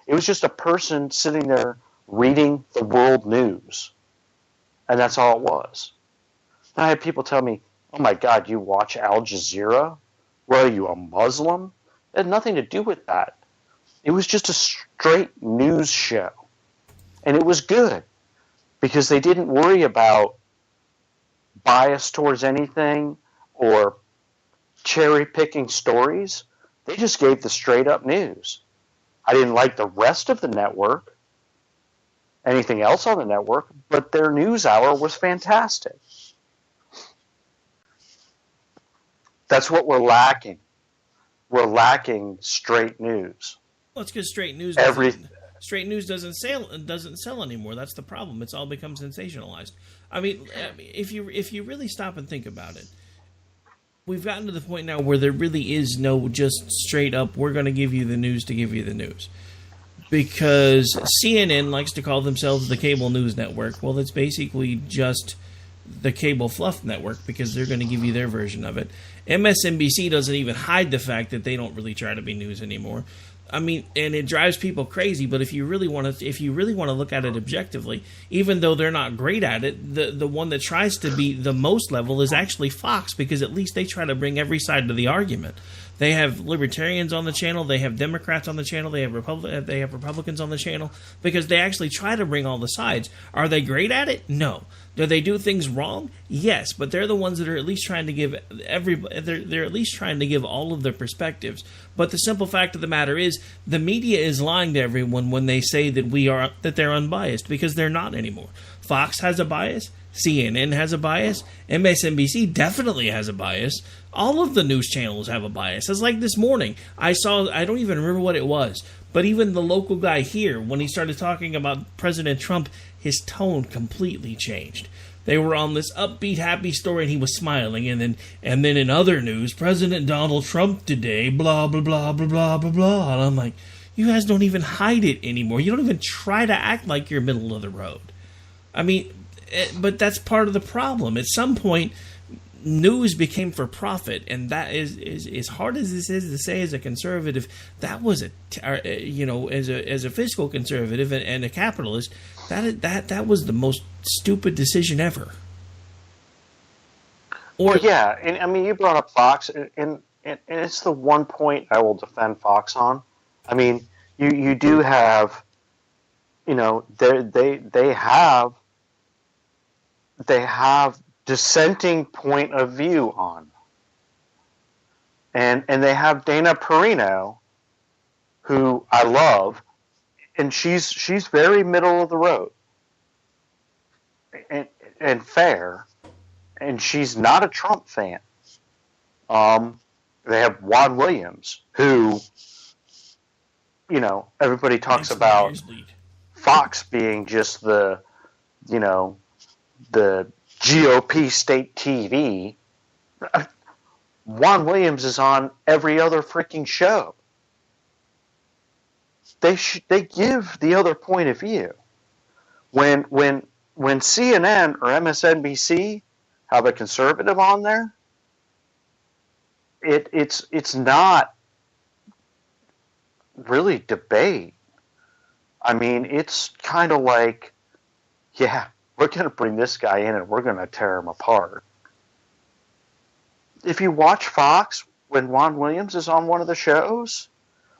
It was just a person sitting there reading the world news, and that's all it was. And I had people tell me, "Oh my God, you watch Al Jazeera? Well, are you a Muslim?" It had nothing to do with that. It was just a straight news show. And it was good, because they didn't worry about bias towards anything or cherry-picking stories. They just gave the straight-up news. I didn't like the rest of the network, anything else on the network, but their news hour was fantastic. That's what we're lacking. We're lacking straight news. Well, it's because straight news doesn't sell anymore. That's the problem. It's all become sensationalized. I mean, if you really stop and think about it, we've gotten to the point now where there really is no just straight up, we're going to give you the news to give you the news. Because CNN likes to call themselves the cable news network. Well, it's basically just the cable fluff network because they're going to give you their version of it. MSNBC doesn't even hide the fact that they don't really try to be news anymore. I mean, and it drives people crazy. But if you really want to look at it objectively, even though they're not great at it, the one that tries to be the most level is actually Fox, because at least they try to bring every side to the argument. They have libertarians on the channel. They have Democrats on the channel. They have Republicans on the channel, because they actually try to bring all the sides. Are they great at it? No. Do they do things wrong? Yes, but they're the ones that are at least trying to give they're at least trying to give all of their perspectives. But the simple fact of the matter is, the media is lying to everyone when they say that they're unbiased, because they're not anymore. Fox has a bias. CNN has a bias. MSNBC definitely has a bias. All of the news channels have a bias. It's like this morning, I don't even remember what it was, but even the local guy here, when he started talking about President Trump, his tone completely changed. They were on this upbeat, happy story, and he was smiling. And then in other news, President Donald Trump today, blah, blah, blah, blah, blah, blah, blah. And I'm like, you guys don't even hide it anymore. You don't even try to act like you're middle of the road. I mean, but that's part of the problem. At some point, news became for profit, and that is as hard as this is to say as a conservative. That was as a fiscal conservative and a capitalist, that was the most stupid decision ever. Well, yeah, and I mean, you brought up Fox, and it's the one point I will defend Fox on. I mean, you do have, they have dissenting point of view on. And they have Dana Perino, who I love, and she's very middle of the road and fair, and she's not a Trump fan. They have Juan Williams, who, everybody talks about Fox being just the GOP state TV. Juan Williams is on every other freaking show. They give the other point of view. When CNN or MSNBC have a conservative on there, it's not really debate. I mean, it's kind of like, yeah, we're going to bring this guy in and we're going to tear him apart. If you watch Fox, when Juan Williams is on one of the shows,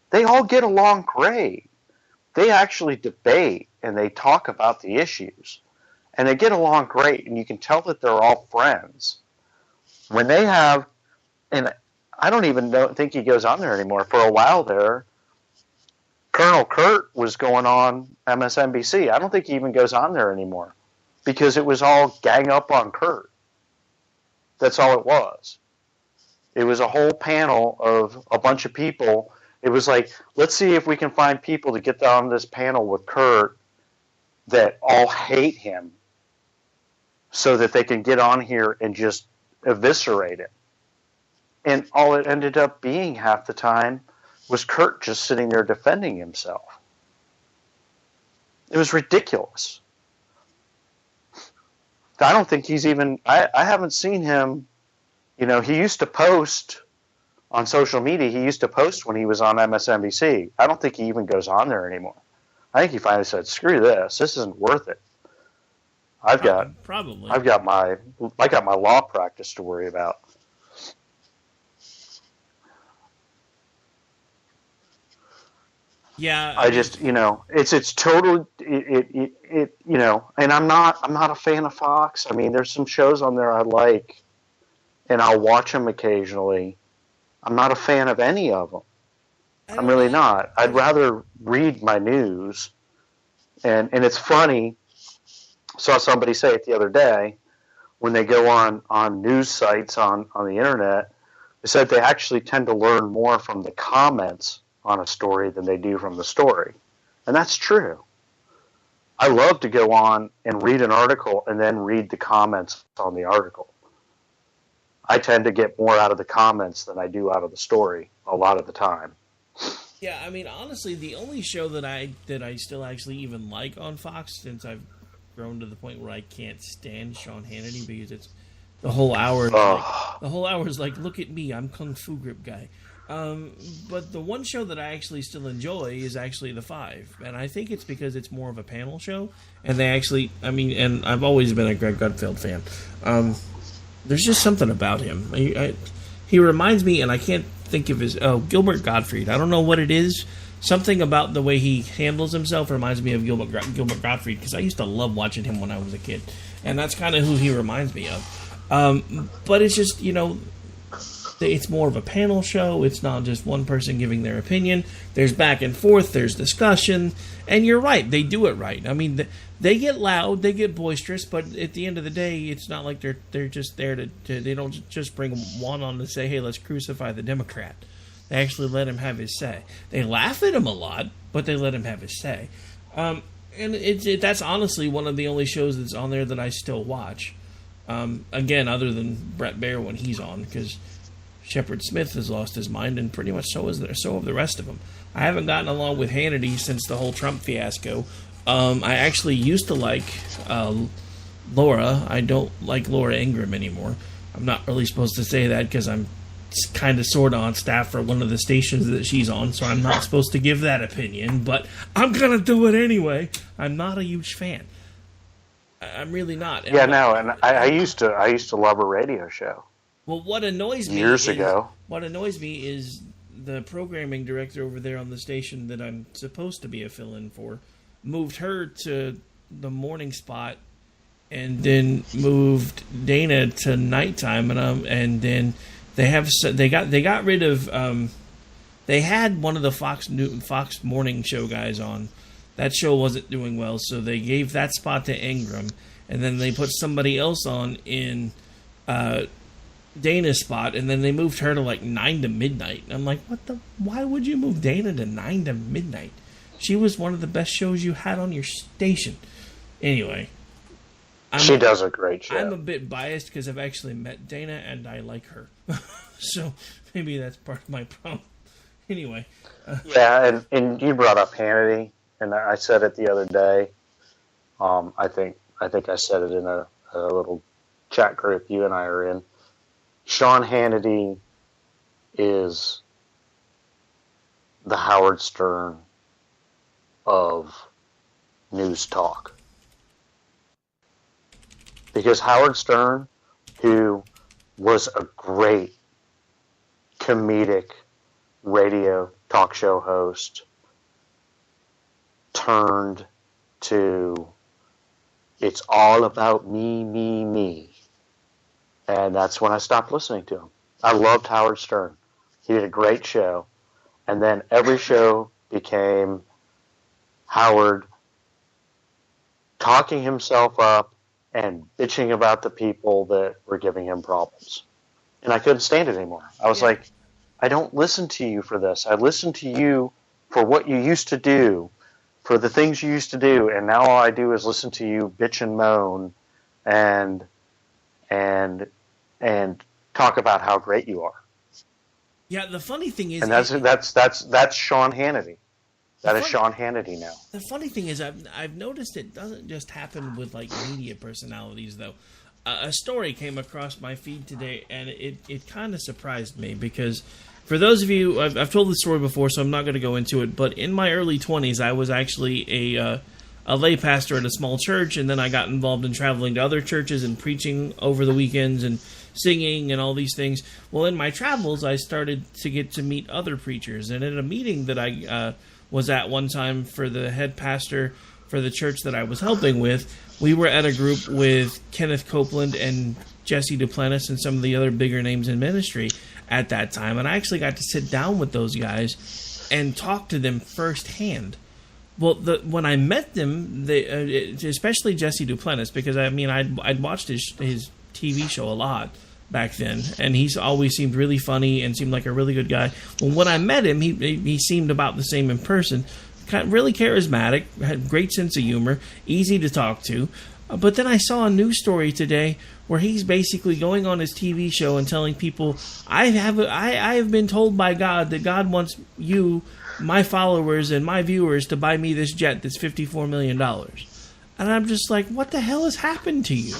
they all get along great. They actually debate and they talk about the issues. And they get along great, and you can tell that they're all friends. When they have, and I don't even think he goes on there anymore. For a while there, Colonel Kurt was going on MSNBC. I don't think he even goes on there anymore, because it was all gang up on Kurt. That's all it was. It was a whole panel of a bunch of people. It was like, let's see if we can find people to get on this panel with Kurt that all hate him, so that they can get on here and just eviscerate it. And all it ended up being half the time was Kurt just sitting there defending himself. It was ridiculous. I don't think he's even, I haven't seen him, he used to post on social media. He used to post when he was on MSNBC. I don't think he even goes on there anymore. I think he finally said, screw this. This isn't worth it. I got my law practice to worry about. Yeah, I just, it's total, and I'm not a fan of Fox. I mean, there's some shows on there I like, and I'll watch them occasionally. I'm not a fan of any of them. I'm really not. I'd rather read my news. And it's funny, saw somebody say it the other day, when they go on news sites on the internet, they said they actually tend to learn more from the comments on a story than they do from the story. And that's true. I love to go on and read an article and then read the comments on the article. I tend to get more out of the comments than I do out of the story a lot of the time. Yeah, I mean, honestly, the only show that I still actually even like on Fox, since I've grown to the point where I can't stand Sean Hannity because it's the whole hour. The whole hour is like, look at me, I'm Kung Fu Grip guy. But the one show that I actually still enjoy is actually The Five, and I think it's because it's more of a panel show, and they actually, I mean, and I've always been a Greg Gutfeld fan. There's just something about him. He reminds me, and I can't think of his, Gilbert Gottfried. I don't know what it is. Something about the way he handles himself reminds me of Gilbert Gottfried, because I used to love watching him when I was a kid, and that's kind of who he reminds me of. But it's just, you know, it's more of a panel show. It's not just one person giving their opinion. There's back and forth. There's discussion. And you're right. They do it right. I mean, they get loud. They get boisterous. But at the end of the day, it's not like they're just there to they don't just bring one on to say, hey, let's crucify the Democrat. They actually let him have his say. They laugh at him a lot, but they let him have his say. And that's honestly one of the only shows that's on there that I still watch. Again, other than Brett Baer when he's on, because Shepard Smith has lost his mind, and pretty much so have the rest of them. I haven't gotten along with Hannity since the whole Trump fiasco. I actually used to like Laura. I don't like Laura Ingraham anymore. I'm not really supposed to say that because I'm kind of sort of on staff for one of the stations that she's on, so I'm not supposed to give that opinion, but I'm going to do it anyway. I'm not a huge fan. I'm really not. And I used to love her radio show. Well, what annoys me is the programming director over there on the station that I'm supposed to be a fill-in for moved her to the morning spot, and then moved Dana to nighttime, and then they got rid of they had one of the Fox morning show guys on. That show wasn't doing well, so they gave that spot to Ingram, and then they put somebody else on in Dana's spot, and then they moved her to like 9 to midnight. And I'm like, why would you move Dana to 9 to midnight? She was one of the best shows you had on your station. Anyway. She does a great show. I'm a bit biased because I've actually met Dana and I like her. So maybe that's part of my problem. Anyway. Yeah, and you brought up Hannity, and I said it the other day. I think I said it in a little chat group you and I are in. Sean Hannity is the Howard Stern of news talk. Because Howard Stern, who was a great comedic radio talk show host, turned to it's all about me, me, me. And that's when I stopped listening to him. I loved Howard Stern. He did a great show. And then every show became Howard talking himself up and bitching about the people that were giving him problems. And I couldn't stand it anymore. I was like, I don't listen to you for this. I listen to you for what you used to do, for the things you used to do, and now all I do is listen to you bitch and moan and talk about how great you are. Yeah, the funny thing is, and that's Sean Hannity. That is Sean Hannity now. The funny thing is, I've noticed it doesn't just happen with like media personalities though. A story came across my feed today, and it kind of surprised me because, for those of you, I've told this story before, so I'm not going to go into it. But in my early 20s, I was actually a lay pastor at a small church, and then I got involved in traveling to other churches and preaching over the weekends and singing and all these things. Well, in my travels, I started to get to meet other preachers, and at a meeting that I was at one time for the head pastor for the church that I was helping with, we were at a group with Kenneth Copeland and Jesse Duplantis and some of the other bigger names in ministry at that time, and I actually got to sit down with those guys and talk to them firsthand. Well, when I met them, especially Jesse Duplantis, because I'd watched his TV show a lot back then, and he's always seemed really funny and seemed like a really good guy. Well, when I met him, he seemed about the same in person. Really charismatic, had a great sense of humor, easy to talk to. But then I saw a news story today where he's basically going on his TV show and telling people, I have been told by God that God wants you, my followers and my viewers, to buy me this jet that's $54 million. And I'm just like, what the hell has happened to you?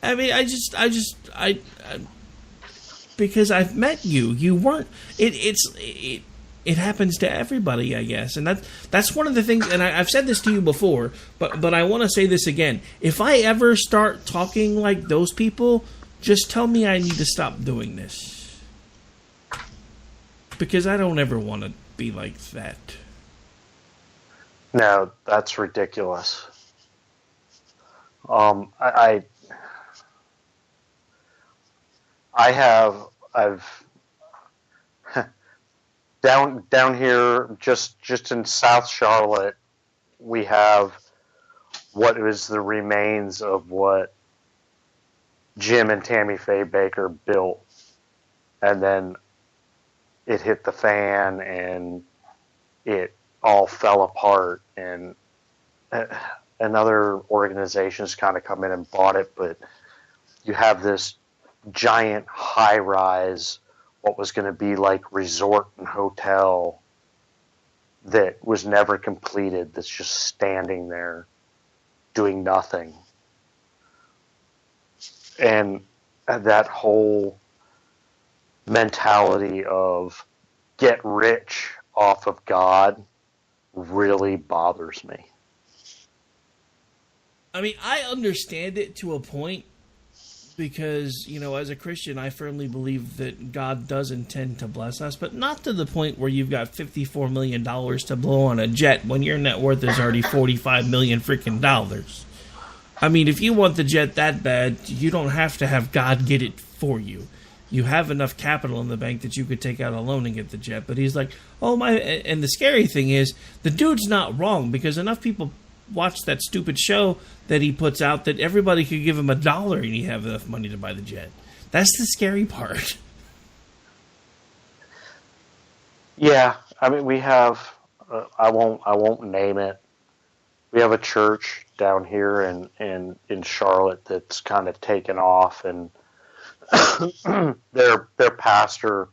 I mean, I because I've met you. You weren't. It happens to everybody, I guess, and that's one of the things. And I've said this to you before, but I want to say this again. If I ever start talking like those people, just tell me I need to stop doing this, because I don't ever want to be like that. No, that's ridiculous. I've down here, just in South Charlotte, we have what is the remains of what Jim and Tammy Faye Baker built, and then it hit the fan and it all fell apart, and other organizations kind of come in and bought it, but you have this giant high-rise, what was going to be like resort and hotel that was never completed, that's just standing there doing nothing. And that whole mentality of get rich off of God really bothers me. I mean, I understand it to a point, because, as a Christian, I firmly believe that God does intend to bless us, but not to the point where you've got $54 million to blow on a jet when your net worth is already $45 million freaking dollars. I mean, if you want the jet that bad, you don't have to have God get it for you. You have enough capital in the bank that you could take out a loan and get the jet. But he's like, oh my, and the scary thing is, the dude's not wrong, because enough people watch that stupid show that he puts out that everybody could give him $1 and he'd have enough money to buy the jet. That's the scary part. Yeah, I mean, we have. I won't name it. We have a church down here in Charlotte that's kind of taken off, and their pastor,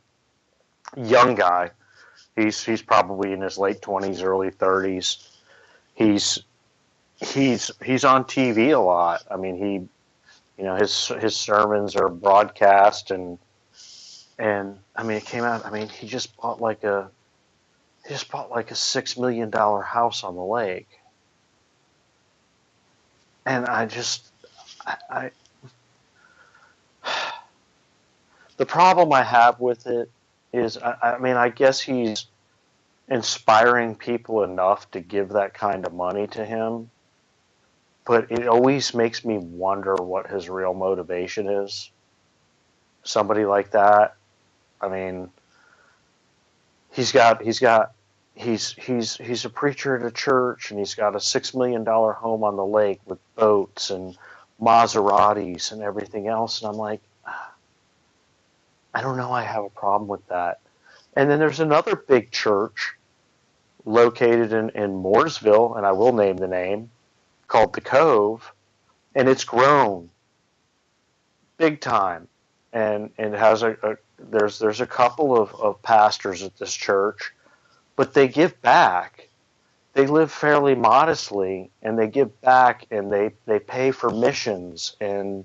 young guy, he's probably in his late 20s, early 30s. He's on TV a lot. I mean, his sermons are broadcast, and I mean, it came out. I mean, he just bought like a $6 million house on the lake, and the problem I have with it is, I mean, I guess he's inspiring people enough to give that kind of money to him. But it always makes me wonder what his real motivation is. Somebody like that, I mean, he's a preacher at a church, and he's got a $6 million home on the lake with boats and Maseratis and everything else, and I'm like, I don't know, I have a problem with that. And then there's another big church located in Mooresville, and I will name the name, called The Cove, and it's grown big time, and it has there's a couple of pastors at this church, but they give back. They live fairly modestly, and they give back, and they pay for missions, and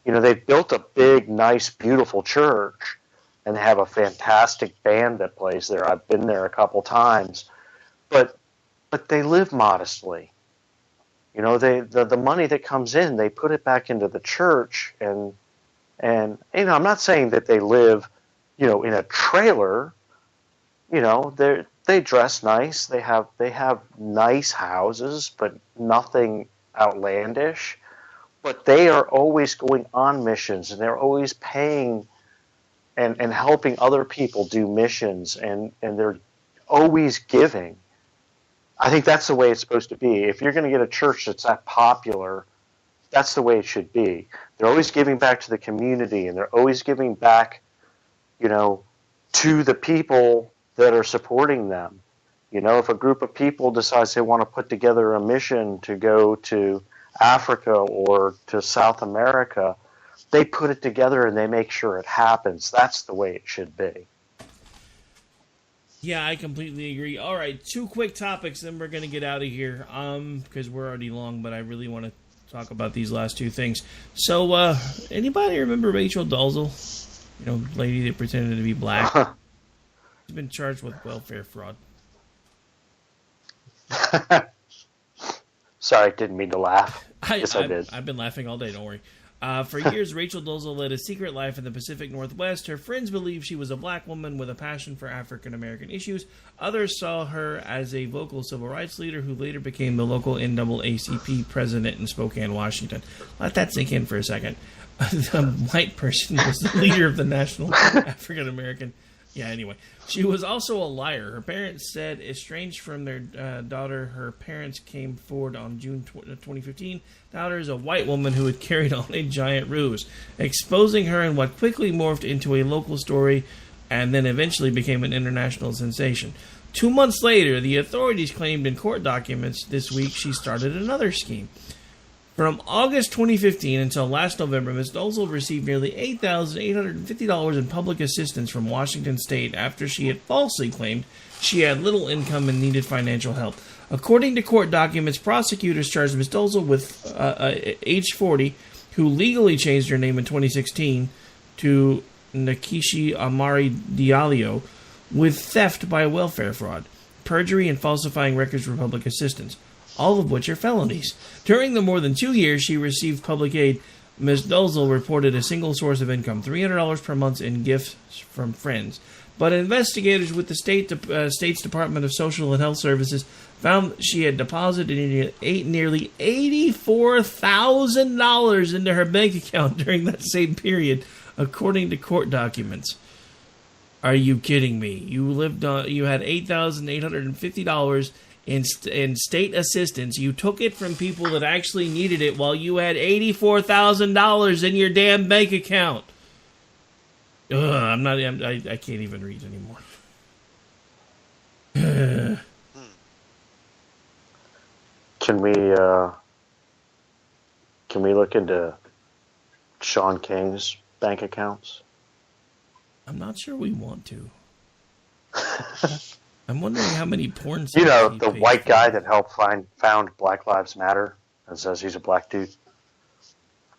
they built a big, nice, beautiful church, and they have a fantastic band that plays there. I've been there a couple times, but they live modestly. The money that comes in, they put it back into the church, and I'm not saying that they live, in a trailer. They dress nice. They have nice houses, but nothing outlandish. But they are always going on missions, and they're always paying and helping other people do missions, and they're always giving. I think that's the way it's supposed to be. If you're going to get a church that's that popular, that's the way it should be. They're always giving back to the community, and they're always giving back, to the people that are supporting them. If a group of people decides they want to put together a mission to go to Africa or to South America, they put it together and they make sure it happens. That's the way it should be. Yeah, I completely agree. All right, 2 quick topics, then we're going to get out of here because we're already long, but I really want to talk about these last 2 things. So, anybody remember Rachel Dolezal? Lady that pretended to be black? She's been charged with welfare fraud. Sorry, didn't mean to laugh. Yes, I did. I've been laughing all day, don't worry. For years, Rachel Dolezal led a secret life in the Pacific Northwest. Her friends believed she was a black woman with a passion for African-American issues. Others saw her as a vocal civil rights leader who later became the local NAACP president in Spokane, Washington. Let that sink in for a second. The white person was the leader of the National African-American. Yeah, anyway. She was also a liar. Her parents said, estranged from their daughter, her parents came forward on June 2015. Daughter is a white woman who had carried on a giant ruse, exposing her in what quickly morphed into a local story and then eventually became an international sensation. 2 months later, the authorities claimed in court documents this week she started another scheme. From August 2015 until last November, Ms. Dolezal received nearly $8,850 in public assistance from Washington State after she had falsely claimed she had little income and needed financial help. According to court documents, prosecutors charged Ms. Dolezal with age 40, who legally changed her name in 2016 to Nakishi Amari Diallo, with theft by welfare fraud, perjury, and falsifying records for public assistance, all of which are felonies. During the more than 2 years she received public aid, Ms. Dolezal reported a single source of income, $300 per month in gifts from friends. But investigators with the state's Department of Social and Health Services found she had deposited nearly $84,000 into her bank account during that same period, according to court documents. Are you kidding me? You had $8,850 in state assistance. You took it from people that actually needed it while you had $84,000 in your damn bank account. I can't even read anymore. Can we look into Sean King's bank accounts? I'm not sure we want to. I'm wondering how many porn sites the white guy that helped found Black Lives Matter and says he's a black dude.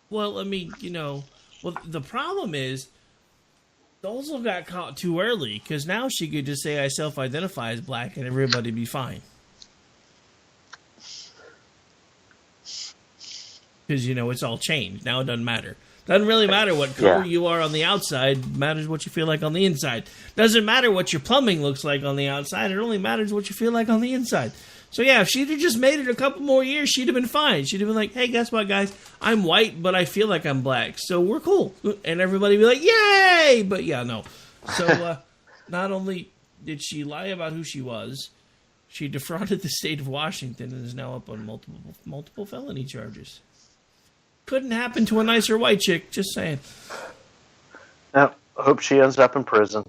Well, I mean, the problem is Dolezal got caught too early, because now she could just say I self-identify as black and everybody be fine. Because, it's all changed. Now it doesn't matter. Doesn't really matter what color you are on the outside. Matters what you feel like on the inside. Doesn't matter what your plumbing looks like on the outside. It only matters what you feel like on the inside. So yeah, if she'd have just made it a couple more years, she'd have been fine. She'd have been like, hey, guess what, guys? I'm white, but I feel like I'm black. So we're cool. And everybody would be like, yay! But yeah, no. So not only did she lie about who she was, she defrauded the state of Washington and is now up on multiple felony charges. Couldn't happen to a nicer white chick, just saying. I hope she ends up in prison.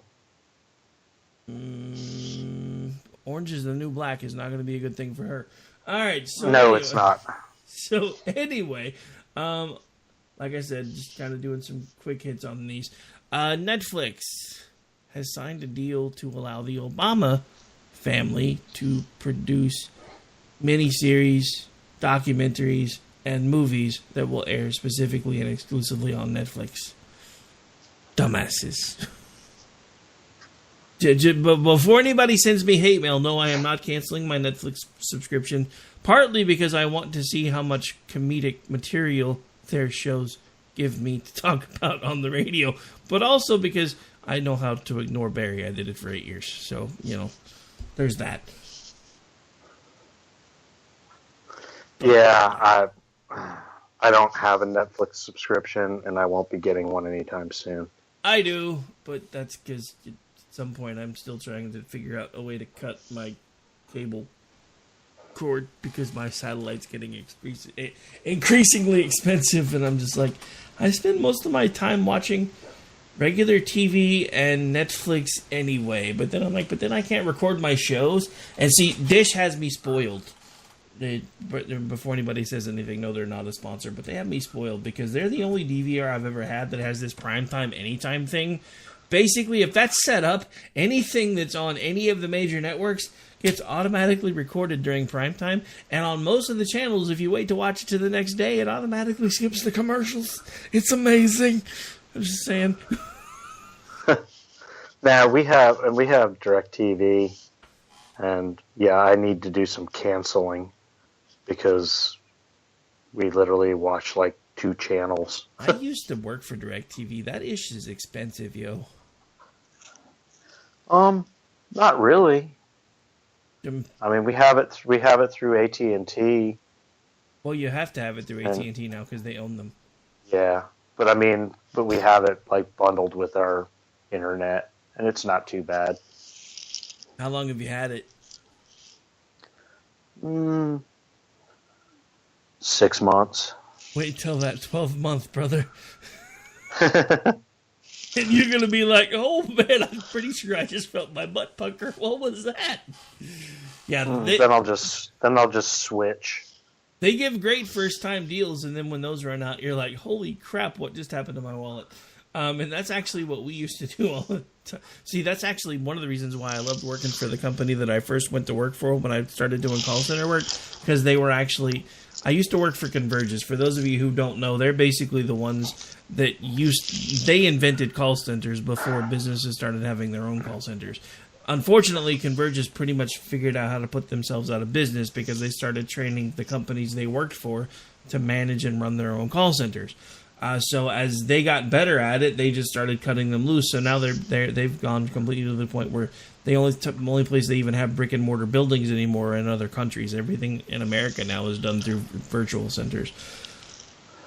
Orange is the new black is not going to be a good thing for her. All right. So no, it's not. So anyway, like I said, just kind of doing some quick hits on these. Netflix has signed a deal to allow the Obama family to produce miniseries, documentaries, and movies that will air specifically and exclusively on Netflix. Dumbasses. But before anybody sends me hate mail, no, I am not canceling my Netflix subscription, partly because I want to see how much comedic material their shows give me to talk about on the radio, but also because I know how to ignore Barry. I did it for 8 years, so, there's that. Yeah, I don't have a Netflix subscription, and I won't be getting one anytime soon. I do, but that's because at some point I'm still trying to figure out a way to cut my cable cord because my satellite's getting increasingly expensive, and I'm just like, I spend most of my time watching regular TV and Netflix anyway, but then I'm like, but then I can't record my shows. And see, Dish has me spoiled. Before anybody says anything, no, they're not a sponsor, but they have me spoiled because they're the only DVR I've ever had that has this primetime anytime thing. Basically, if that's set up, anything that's on any of the major networks gets automatically recorded during primetime, and on most of the channels, if you wait to watch it to the next day, it automatically skips the commercials. It's amazing. I'm just saying. Now we have DirecTV, and yeah, I need to do some canceling because we literally watch like 2 channels. I used to work for DirecTV. That ish is expensive, yo. Not really. I mean, we have it through AT&T. Well, you have to have it through AT&T now because they own them. Yeah, but we have it like bundled with our internet, and it's not too bad. How long have you had it? 6 months. Wait till that 12-month, brother. And you're going to be like, oh, man, I'm pretty sure I just felt my butt pucker. What was that? Yeah. Then I'll just switch. They give great first-time deals, and then when those run out, you're like, holy crap, what just happened to my wallet? And that's actually what we used to do all the time. See, that's actually one of the reasons why I loved working for the company that I first went to work for when I started doing call center work, because they were actually... I used to work for Convergys. For those of you who don't know, they're basically the ones that they invented call centers before businesses started having their own call centers. Unfortunately, Convergys pretty much figured out how to put themselves out of business because they started training the companies they worked for to manage and run their own call centers. So as they got better at it, they just started cutting them loose. So now they've gone completely to the point where the only place they even have brick and mortar buildings anymore in other countries. Everything in America now is done through virtual centers.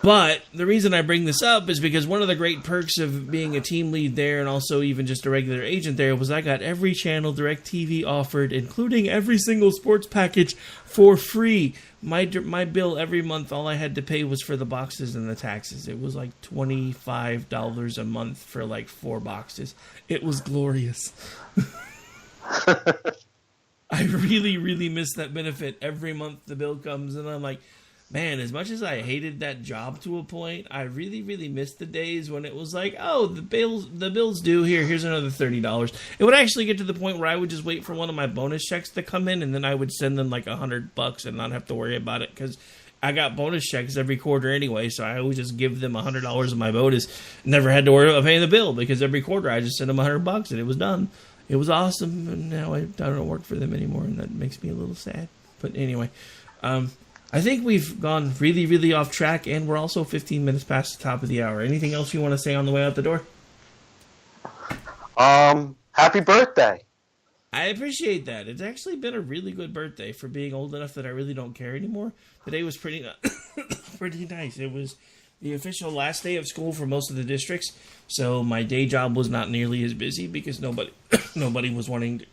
But the reason I bring this up is because one of the great perks of being a team lead there and also even just a regular agent there was I got every channel DirecTV offered, including every single sports package, for free. My bill every month, all I had to pay was for the boxes and the taxes. It was like $25 a month for like 4 boxes. It was glorious. I really, really miss that benefit. Every month the bill comes and I'm like, man, as much as I hated that job to a point, I really, really missed the days when it was like, oh, the bill's due. Here's another $30. It would actually get to the point where I would just wait for one of my bonus checks to come in, and then I would send them like $100 and not have to worry about it because I got bonus checks every quarter anyway, so I always just give them $100 of my bonus. Never had to worry about paying the bill because every quarter I just sent them $100 and it was done. It was awesome, and now I don't work for them anymore, and that makes me a little sad. But anyway, I think we've gone really, really off track, and we're also 15 minutes past the top of the hour. Anything else you want to say on the way out the door? Happy birthday. I appreciate that. It's actually been a really good birthday for being old enough that I really don't care anymore. Today was pretty nice. It was the official last day of school for most of the districts, so my day job was not nearly as busy because nobody was wanting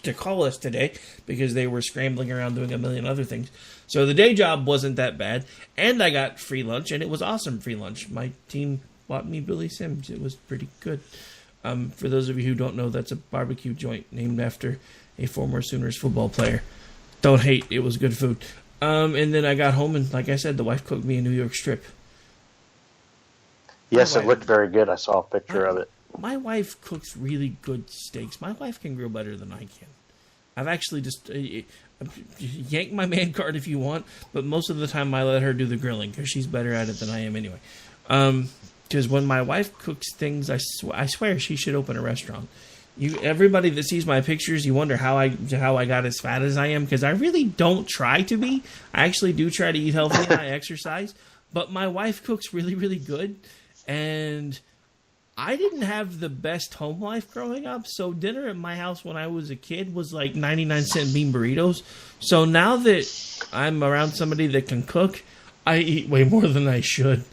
to call us today because they were scrambling around doing a million other things. So the day job wasn't that bad, and I got free lunch, and it was awesome free lunch. My team bought me Billy Sims. It was pretty good. For those of you who don't know, that's a barbecue joint named after a former Sooners football player. Don't hate, it was good food. And then I got home, and like I said, the wife cooked me a New York strip. Yes, it looked very good. I saw a picture of it. My wife cooks really good steaks. My wife can grill better than I can. I've actually just yank my man card if you want, but most of the time I let her do the grilling because she's better at it than I am anyway. Because when my wife cooks things, I swear she should open a restaurant. Everybody that sees my pictures, you wonder how I got as fat as I am, because I really don't try to be. I actually do try to eat healthy and I exercise, but my wife cooks really, really good, and I didn't have the best home life growing up, so dinner at my house when I was a kid was like 99-cent bean burritos. So now that I'm around somebody that can cook, I eat way more than I should.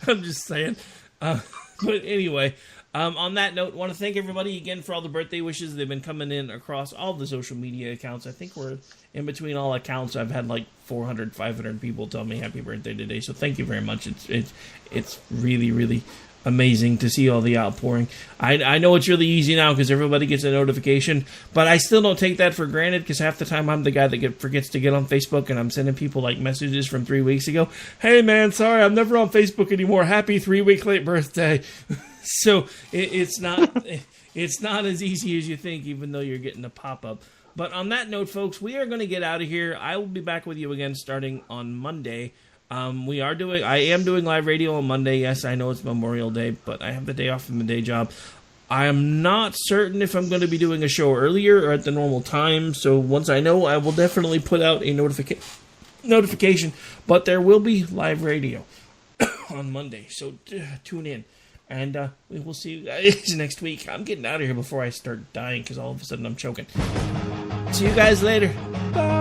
I'm just saying. But anyway, on that note, I want to thank everybody again for all the birthday wishes. They've been coming in across all the social media accounts. I think we're in between all accounts. I've had like 400, 500 people tell me happy birthday today. So thank you very much. It's really, really amazing to see all the outpouring. I know it's really easy now because everybody gets a notification, but I still don't take that for granted because half the time I'm the guy that forgets to get on Facebook, and I'm sending people like messages from 3 weeks ago. Hey man, sorry, I'm never on Facebook anymore. Happy 3-week late birthday. So it's not as easy as you think, even though you're getting a pop-up. But on that note, folks, we are going to get out of here. I will be back with you again starting on Monday. I am doing live radio on Monday. Yes, I know it's Memorial Day, but I have the day off from the day job. I am not certain if I'm going to be doing a show earlier or at the normal time. So once I know, I will definitely put out a notification. But there will be live radio on Monday. So tune in. And we will see you guys next week. I'm getting out of here before I start dying because all of a sudden I'm choking. See you guys later. Bye.